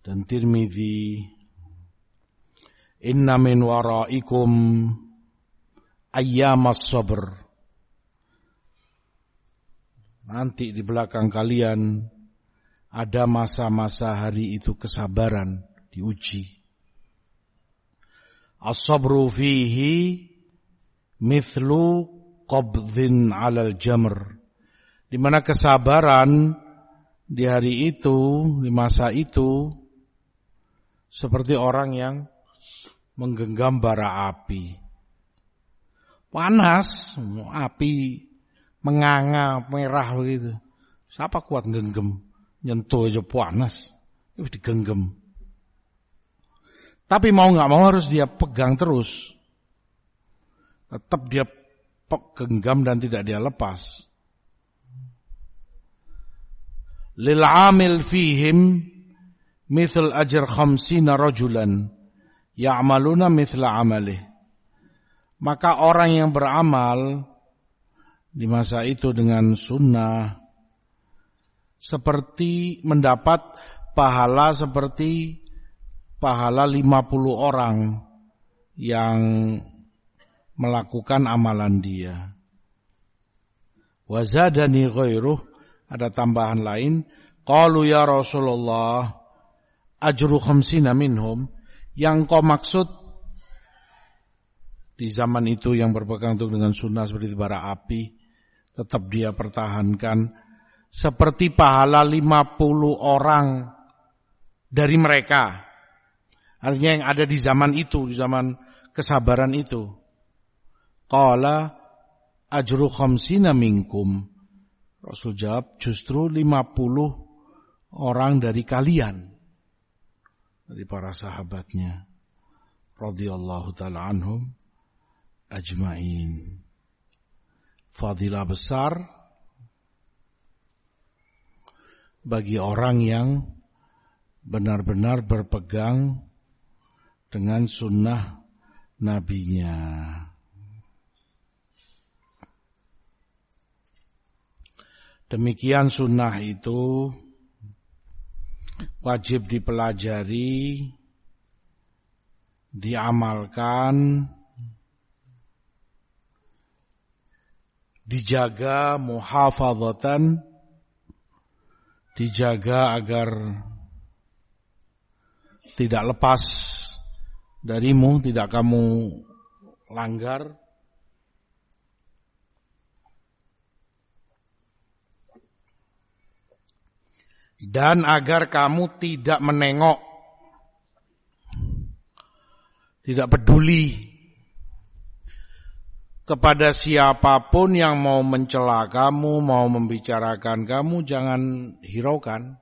dan Tirmidzi, inna min waraikum ayyamas sabr. Nanti di belakang kalian ada masa-masa hari itu kesabaran diuji. As-sabru fihi mithlu qabdhin 'alal jamr. Di mana kesabaran di hari itu, di masa itu, seperti orang yang menggenggam bara api. Panas, api menganga, merah begitu. Siapa kuat genggam? Nyentuh aja panas, itu digenggam. Tapi mau nggak mau harus dia pegang terus. Tetap dia genggam dan tidak dia lepas. Lil amil fihim mithl ajr 50 rajulan ya'maluna mithla amalih. Maka orang yang beramal di masa itu dengan sunnah seperti mendapat pahala seperti pahala 50 orang yang melakukan amalan dia. Wa zadani ghairuh, ada tambahan lain, qalu ya Rasulullah ajru 50 minhum, yang kau maksud di zaman itu yang berpegang teguh dengan sunnah seperti bara api, tetap dia pertahankan seperti pahala 50 orang dari mereka. Artinya yang ada di zaman itu, di zaman kesabaran itu. Qala ajru 50 minkum. Rasul jawab justru 50 orang dari kalian. Dari para sahabatnya. Radhiyallahu ta'ala anhum ajma'in. Fadilah besar bagi orang yang benar-benar berpegang dengan sunnah nabinya. Demikian sunnah itu wajib dipelajari, diamalkan, dijaga muhafadzatan, dijaga agar tidak lepas darimu, tidak kamu langgar. Dan agar kamu tidak menengok, tidak peduli kepada siapapun yang mau mencela kamu, mau membicarakan kamu, jangan hiraukan.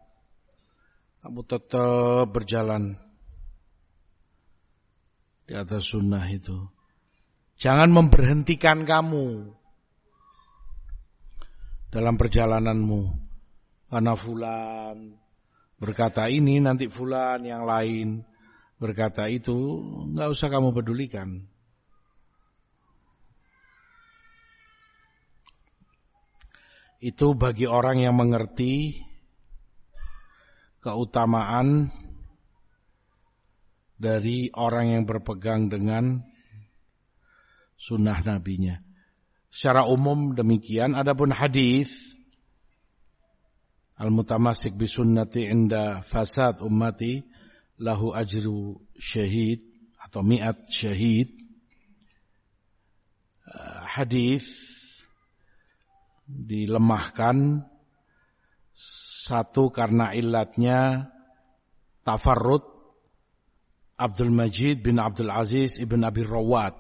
Kamu tetap berjalan di atas sunnah itu. Jangan memberhentikan kamu dalam perjalananmu. Karena fulan berkata ini, nanti fulan yang lain berkata itu, enggak usah kamu pedulikan. Itu bagi orang yang mengerti keutamaan dari orang yang berpegang dengan sunnah nabinya. Secara umum demikian. Adapun hadis al-mutamasik bi sunnati inda fasad ummati lahu ajru syahid atau mi'at syahid. Hadis dilemahkan, satu karena illatnya tafarrud Abdul Majid bin Abdul Aziz ibn Abi Rawat.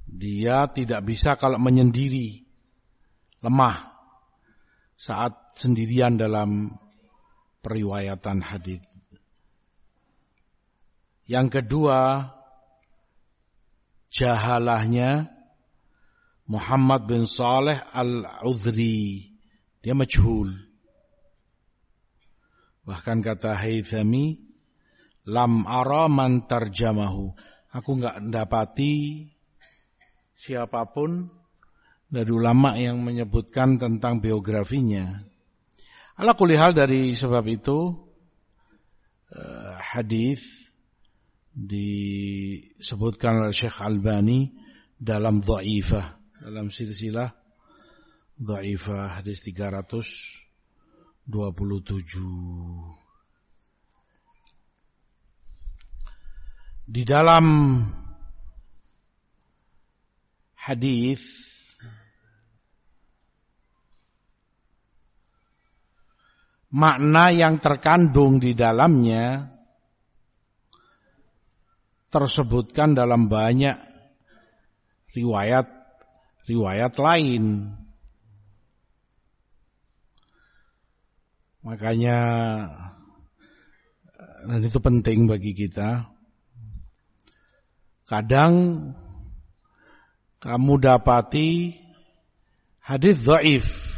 Dia tidak bisa kalau menyendiri, lemah saat sendirian dalam periwayatan hadis. Yang kedua, jahalahnya Muhammad bin Saleh al-Udhri, dia majhul. Bahkan kata Haythami, lam ara man tarjamahu, aku enggak mendapati siapapun dari ulama yang menyebutkan tentang biografinya. Ala kulli hal, dari sebab itu hadis disebutkan oleh Syekh Albani dalam dhaifah, dalam silsilah dhaifah hadis 327. Di dalam hadis makna yang terkandung di dalamnya tersebutkan dalam banyak riwayat lain. Makanya dan itu penting bagi kita. Kadang kamu dapati hadis dhaif,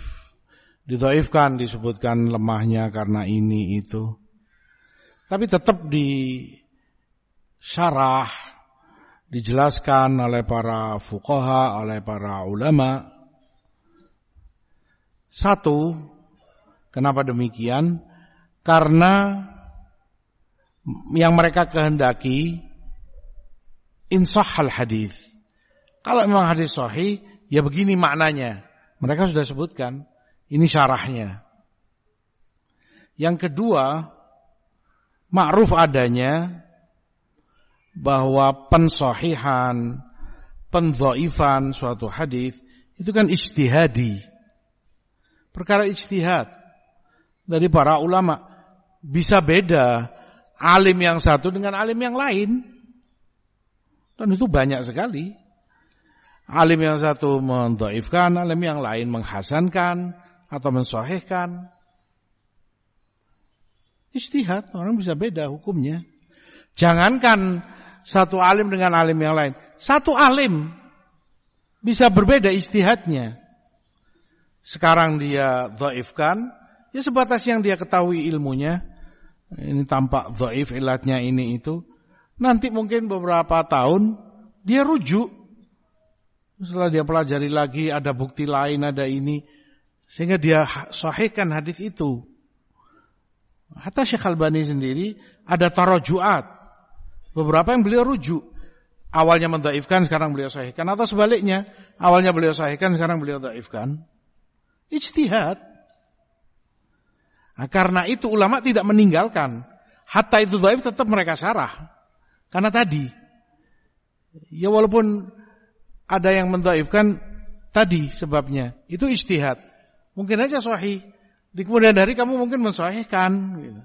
didhaifkan, disebutkan lemahnya karena ini itu. Tapi tetap disyarah, dijelaskan oleh para fuqaha, oleh para ulama. Satu, kenapa demikian? Karena yang mereka kehendaki insahhal hadis. Kalau memang hadis sahih, ya begini maknanya. Mereka sudah sebutkan, ini syarahnya. Yang kedua, ma'ruf adanya bahwa pensahihan, pendhaifan suatu hadis itu kan ijtihadi. Perkara ijtihad dari para ulama. Bisa beda alim yang satu dengan alim yang lain. Dan itu banyak sekali. Alim yang satu mendhaifkan, alim yang lain menghasankan atau mensahihkan. Ijtihad, orang bisa beda hukumnya. Jangankan satu alim dengan alim yang lain. Satu alim bisa berbeda ijtihadnya. Sekarang dia dhaifkan, ya sebatas yang dia ketahui ilmunya. Ini tampak dhaif, ilatnya ini itu. Nanti mungkin beberapa tahun dia rujuk. Setelah dia pelajari lagi, ada bukti lain, ada ini. Sehingga dia sahihkan hadis itu. Hatta Syekh Albani sendiri ada tarajuat. Beberapa yang beliau rujuk. Awalnya mendhaifkan, sekarang beliau sahihkan. Atau sebaliknya, awalnya beliau sahihkan, sekarang beliau dhaifkan. Ijtihad. Nah, karena itu ulama tidak meninggalkan. Hatta itu dhaif tetap mereka syarah. Karena tadi, ya walaupun ada yang mendhaifkan tadi sebabnya, itu ijtihad. Mungkin aja sahih. Di kemudian hari kamu mungkin mensahihkan. Gitu.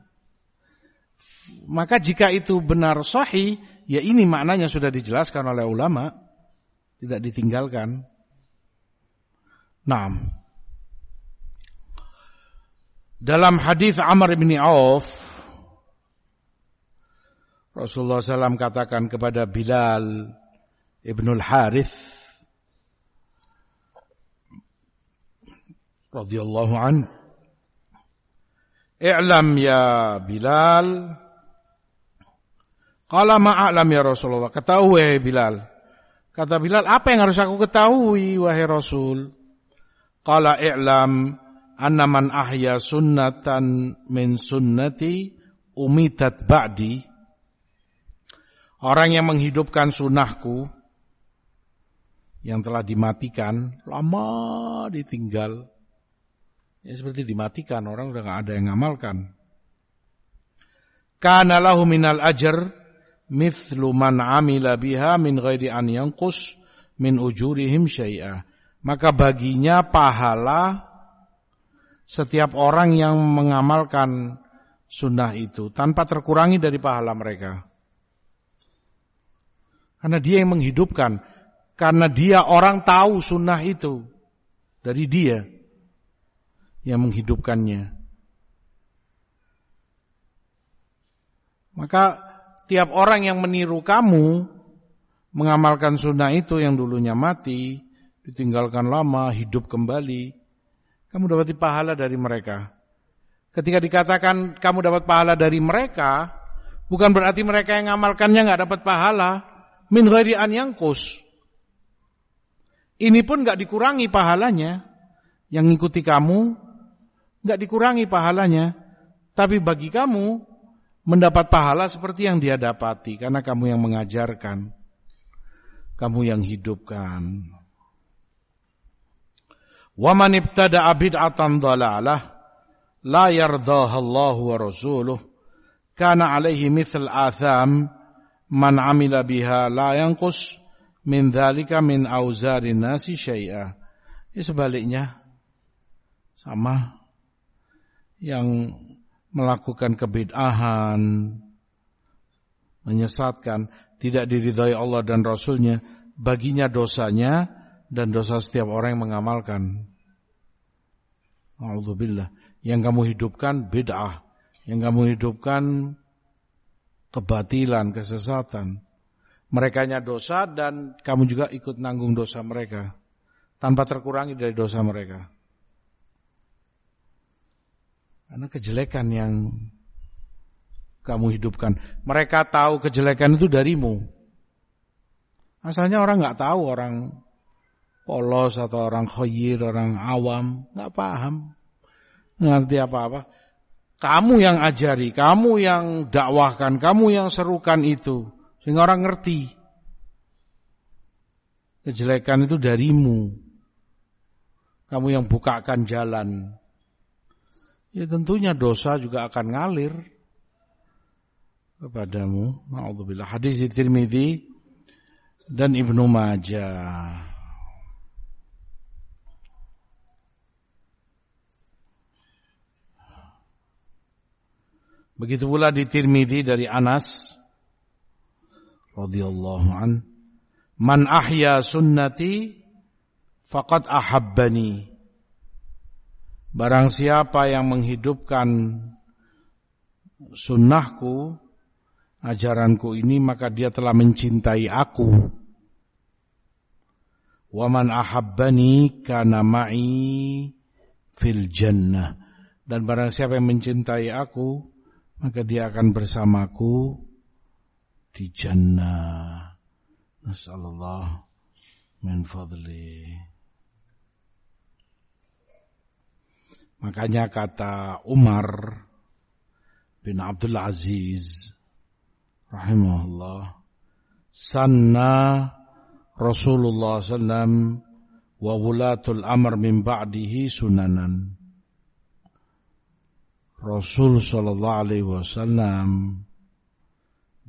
Maka jika itu benar sahih, ya ini maknanya sudah dijelaskan oleh ulama. Tidak ditinggalkan. Naam. Dalam hadis Amr bin Auf, Rasulullah SAW katakan kepada Bilal ibnul Harith radhiyallahu anhu, "I'lam ya Bilal." Qala ma'alam ya Rasulullah. Ketahui wahai Bilal. Kata Bilal, apa yang harus aku ketahui wahai Rasul? Qala i'lam anna man ahya sunnatan min sunnati umitat ba'di. Orang yang menghidupkan sunnahku yang telah dimatikan, lama ditinggal. Ya seperti dimatikan, orang udah gak ada yang ngamalkan. Kana lahu minal ajr mithlu man amila biha min ghairi an yanqus min ujurihim syai'a. Maka baginya pahala setiap orang yang mengamalkan sunnah itu tanpa terkurangi dari pahala mereka. Karena dia yang menghidupkan. Karena dia orang tahu sunnah itu. Dari dia yang menghidupkannya. Maka tiap orang yang meniru kamu mengamalkan sunnah itu yang dulunya mati, ditinggalkan lama, hidup kembali, kamu dapati pahala dari mereka. Ketika dikatakan kamu dapat pahala dari mereka, bukan berarti mereka yang mengamalkannya enggak dapat pahala. Min ghairi an yanqus. Ini pun enggak dikurangi pahalanya. Yang ngikuti kamu enggak dikurangi pahalanya, tapi bagi kamu mendapat pahala seperti yang dia dapati karena kamu yang mengajarkan, kamu yang hidupkan. Wa man ibtada'a bid'atan dhalalah la yardaha Allah wa rasuluh kana alaihi mithl atham man amila biha la yanqus min dzalika min auzarin nasi syai'a. Sebaliknya sama. yang melakukan kebid'ahan, menyesatkan, tidak diridhai Allah dan Rasulnya, baginya dosanya dan dosa setiap orang yang mengamalkan. A'udzubillah. Yang kamu hidupkan bid'ah, yang kamu hidupkan kebatilan, kesesatan. Merekanya dosa dan kamu juga ikut nanggung dosa mereka tanpa terkurangi dari dosa mereka. Karena kejelekan yang kamu hidupkan. Mereka tahu kejelekan itu darimu. Asalnya orang nggak tahu, orang polos atau orang khoyir, orang awam, nggak paham, nggak ngerti apa-apa. Kamu yang ajari, kamu yang dakwahkan, kamu yang serukan itu, sehingga orang ngerti. Kejelekan itu darimu. Kamu yang bukakan jalan. Ya tentunya dosa juga akan ngalir kepadamu. Na'udzubillah. Hadis di Tirmidzi dan Ibnu Majah. Begitu pula di Tirmidzi dari Anas radhiyallahu an, man ahya sunnati faqad ahabbani. Barang siapa yang menghidupkan sunnahku, ajaranku ini, maka dia telah mencintai aku. Wa man ahabbani kana ma'i fil jannah. Dan barang siapa yang mencintai aku, maka dia akan bersamaku di jannah. Nasallallahu min fadli. Makanya kata Umar bin Abdul Aziz rahimahullah, sanna Rasulullah sallam wa wulatul amr min ba'dihi sunanan. Rasul sallallahu alaihi wasallam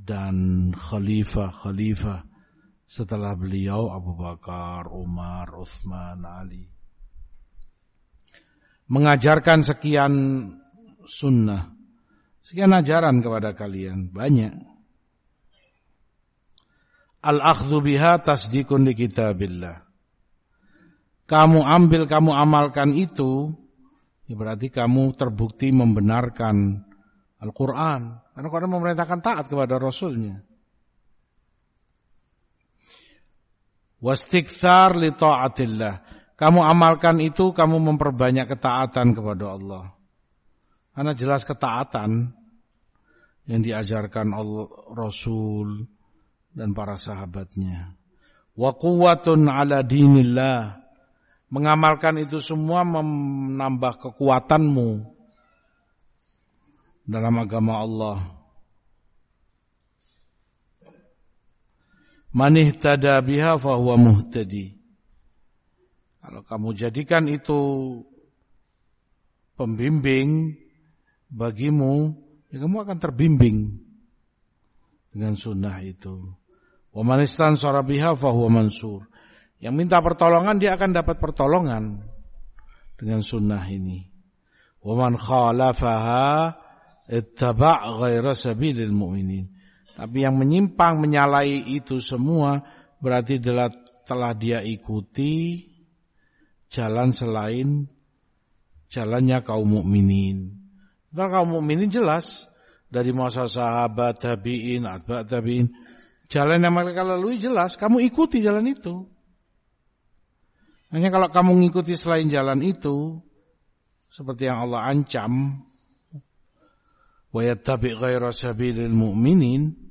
dan khalifah-khalifah setelah beliau, Abu Bakar, Umar, Utsman, Ali, mengajarkan sekian sunnah, sekian ajaran kepada kalian, banyak. Al-akhdhu biha tasdikun li kitabillah. Kamu ambil, kamu amalkan itu, ya berarti kamu terbukti membenarkan Al-Quran. Karena Quran memerintahkan taat kepada Rasulnya. Wastikthar li ta'atillah. Kamu amalkan itu, kamu memperbanyak ketaatan kepada Allah. Karena jelas ketaatan yang diajarkan Allah, Rasul dan para sahabatnya. Wa quwwatun ala dinillah. Mengamalkan itu semua menambah kekuatanmu dalam agama Allah. Man ihtada biha fahuwa muhtadi. Kalau kamu jadikan itu pembimbing bagimu, ya kamu akan terbimbing dengan sunnah itu. Wa man istansara biha fahuwa mansur. Yang minta pertolongan dia akan dapat pertolongan dengan sunnah ini. Wa man khalafaha ittaba' ghaira sabilil mu'minin. Tapi yang menyimpang, menyalahi itu semua berarti telah dia ikuti jalan selain jalannya kaum mukminin. Nah, kaum mukminin jelas dari masa sahabat, tabi'in, atba' tabi'in, jalan yang mereka lalui jelas, kamu ikuti jalan itu. Hanya kalau kamu mengikuti selain jalan itu, seperti yang Allah ancam, wa yattabi' ghaira sabilil mu'minin,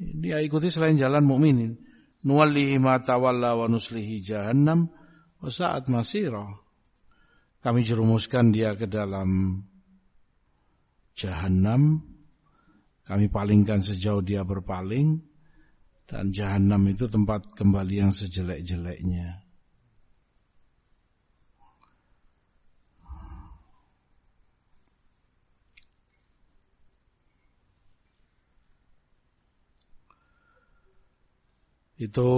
dia ikuti selain jalan mukminin. Nuwallihi ma tawalla wa nuslihi jahannam wa sa'at masira. Kami jerumuskan dia ke dalam jahannam, kami palingkan sejauh dia berpaling, dan jahannam itu tempat kembali yang sejelek-jeleknya. Itu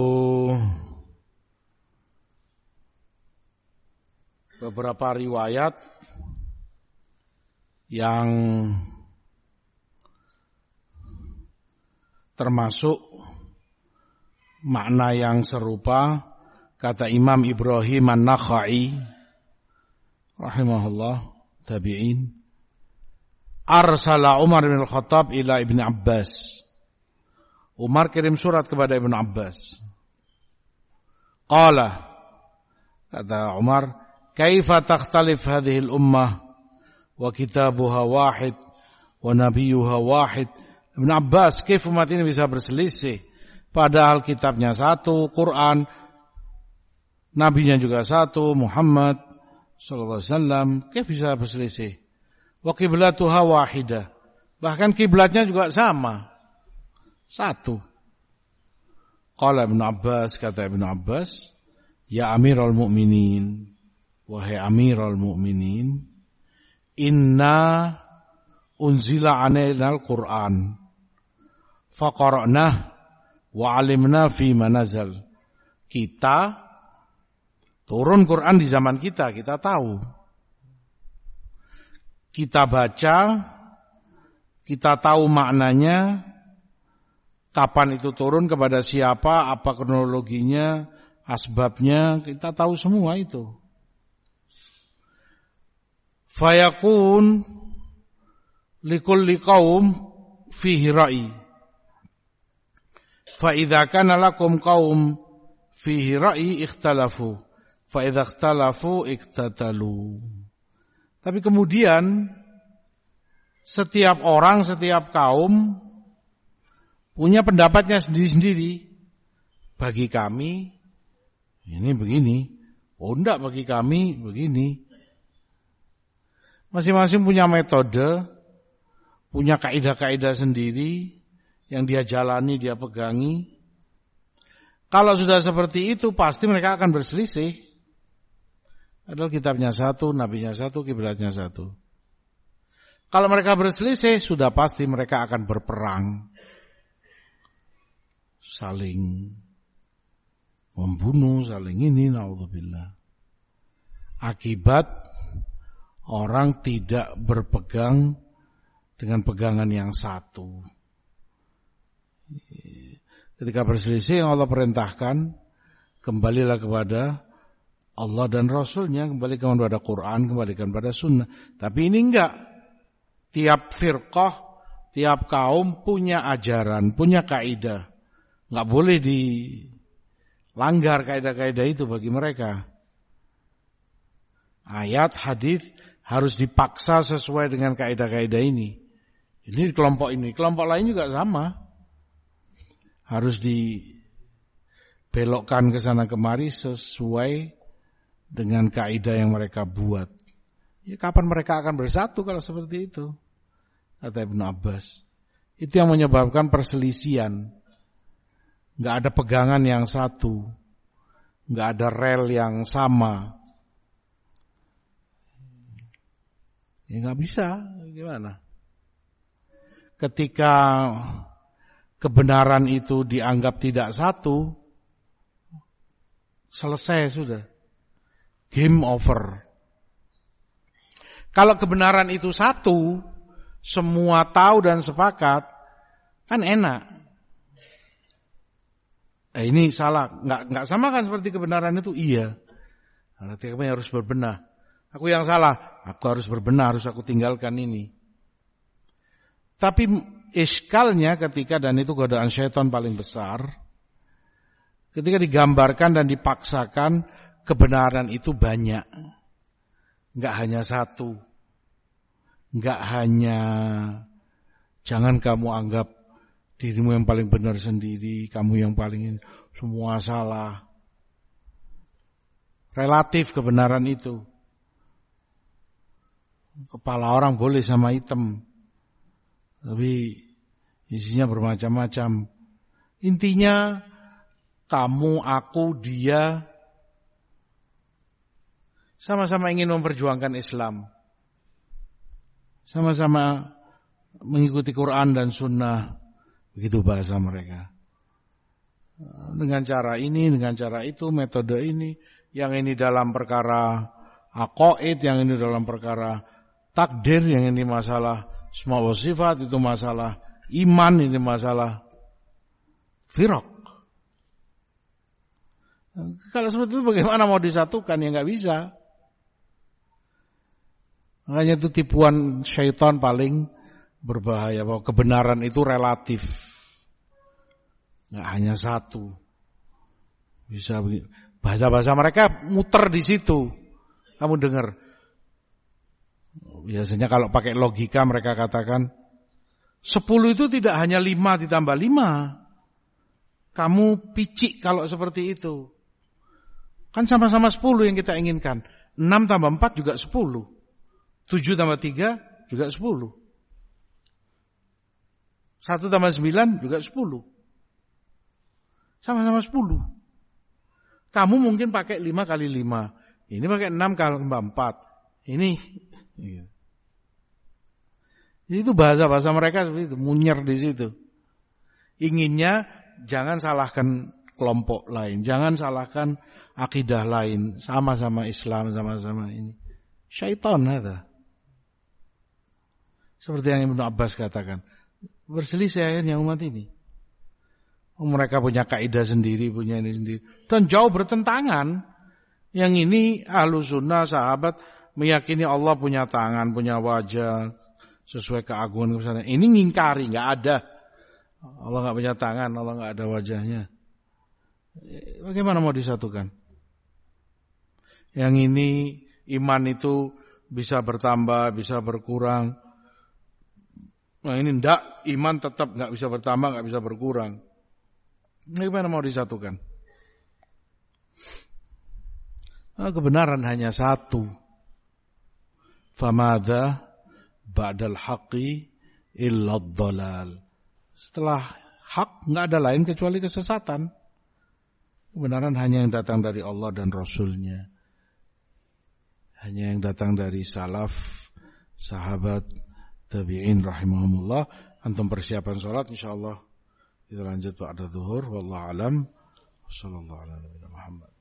beberapa riwayat yang termasuk makna yang serupa kata Imam Ibrahim An-Nakhai rahimahullah tabi'in, arsala Umar bin Al-Khattab ila Ibn Abbas. Umar kirim surat kepada Ibn Abbas. Qala, kata Umar, kaifa takhtalif hadhihi al-ummah wa kitabuha wahid wa nabiyuha wahid. Ibn Abbas, kaif umat ini bisa berselisih padahal kitabnya satu, Quran, nabinya juga satu, Muhammad sallallahu alaihi wasallam, kaif bisa berselisih? Wa qiblatuha wahidah. Bahkan kiblatnya juga sama. Satu. Qala Ibn Abbas, kata Ibn Abbas, ya Amirul Mu'minin, wahai Amirul Mu'minin, inna unzila alaina al-Qur'an faqara'nah wa 'alimna fi manazal. Kita turun Quran di zaman kita tahu. Kita baca, kita tahu maknanya, kapan itu turun, kepada siapa, apa kronologinya, asbabnya, kita tahu semua itu. Fayakun likulli qaum fihi ra'i. Fa idza kana lakum qaum fihi ra'i ikhtalafu. Fa idza ikhtalafu iktatalu. Tapi kemudian setiap orang, setiap kaum punya pendapatnya sendiri-sendiri. Bagi kami ini begini, oh enggak, bagi kami begini. Masing-masing punya metode, punya kaidah-kaidah sendiri yang dia jalani, dia pegangi. Kalau sudah seperti itu pasti mereka akan berselisih. Padahal kitabnya satu, nabinya satu, kiblatnya satu. Kalau mereka berselisih, sudah pasti mereka akan berperang. Saling membunuh, saling ini, naudzubillah. Akibat orang tidak berpegang dengan pegangan yang satu. Ketika berselisih, yang Allah perintahkan, kembalilah kepada Allah dan Rasulnya, kembali kepada Quran, kembalikan pada sunnah. Tapi ini enggak. Tiap firqah, tiap kaum punya ajaran, punya kaidah. Enggak boleh dilanggar kaidah-kaidah itu bagi mereka. Ayat, hadis harus dipaksa sesuai dengan kaidah-kaidah ini. Ini kelompok lain juga sama. Harus dibelokkan ke sana kemari sesuai dengan kaidah yang mereka buat. Ya, kapan mereka akan bersatu kalau seperti itu? Kata Ibn Abbas. Itu yang menyebabkan perselisihan. Enggak ada pegangan yang satu. Enggak ada rel yang sama. Ya enggak bisa, gimana? Ketika kebenaran itu dianggap tidak satu, selesai sudah. Game over. Kalau kebenaran itu satu, semua tahu dan sepakat, kan enak. Ini salah, enggak sama kan seperti kebenaran itu? Iya. Berarti kami harus berbenah. Aku yang salah, aku harus berbenah, harus aku tinggalkan ini. Tapi iskalnya ketika, dan itu godaan syaitan paling besar, ketika digambarkan dan dipaksakan kebenaran itu banyak. Enggak hanya satu. Enggak hanya jangan kamu anggap dirimu yang paling benar sendiri, kamu yang paling semua salah. Relatif kebenaran itu. Kepala orang boleh sama hitam, tapi isinya bermacam-macam. Intinya kamu, aku, dia sama-sama ingin memperjuangkan Islam. Sama-sama mengikuti Quran dan Sunnah. Begitu bahasa mereka. Dengan cara ini, dengan cara itu, metode ini. Yang ini dalam perkara aqaid, yang ini dalam perkara takdir, yang ini masalah asma wa sifat, itu masalah iman, ini masalah firaq. Kalau seperti itu bagaimana mau disatukan? Ya nggak bisa. Makanya itu tipuan syaitan paling berbahaya, bahwa kebenaran itu relatif, nggak hanya satu. Bisa bahasa-bahasa mereka muter di situ. Kamu dengar? Biasanya kalau pakai logika mereka katakan 10 itu tidak hanya 5 ditambah 5. Kamu picik kalau seperti itu. Kan sama-sama 10 yang kita inginkan. 6 tambah 4 juga 10. 7 tambah 3 juga 10. 1 tambah 9 juga 10. Sama-sama 10. Kamu mungkin pakai 5 kali 5. Ini pakai 6 kali 4. Ini. Itu bahasa-bahasa mereka seperti itu. Munyer di situ. Inginnya jangan salahkan kelompok lain. Jangan salahkan akidah lain. Sama-sama Islam, sama-sama ini. Syaitan ada. Seperti yang Ibnu Abbas katakan. Berselisih akhirnya umat ini. Mereka punya kaidah sendiri, punya ini sendiri. Dan jauh bertentangan. Yang ini Ahlus Sunnah, sahabat, meyakini Allah punya tangan, punya wajah, sesuai keagungan kebesaran. Ini ngingkari, nggak ada. Allah nggak punya tangan, Allah nggak ada wajahnya. Bagaimana mau disatukan? Yang ini iman itu bisa bertambah, bisa berkurang. Nah ini enggak, iman tetap enggak bisa bertambah, enggak bisa berkurang. Bagaimana mau disatukan? Nah, kebenaran hanya satu. Famadha ba'dal haqqi illa dhalal. Setelah hak enggak ada lain kecuali kesesatan. Kebenaran hanya yang datang dari Allah dan Rasulnya. Hanya yang datang dari salaf, sahabat, tabi'in rahimahumullah. Antum persiapan salat insyaallah kita lanjut ba'da zuhur. Wallahu alam. Wassallallahu ala nabiyina Muhammad.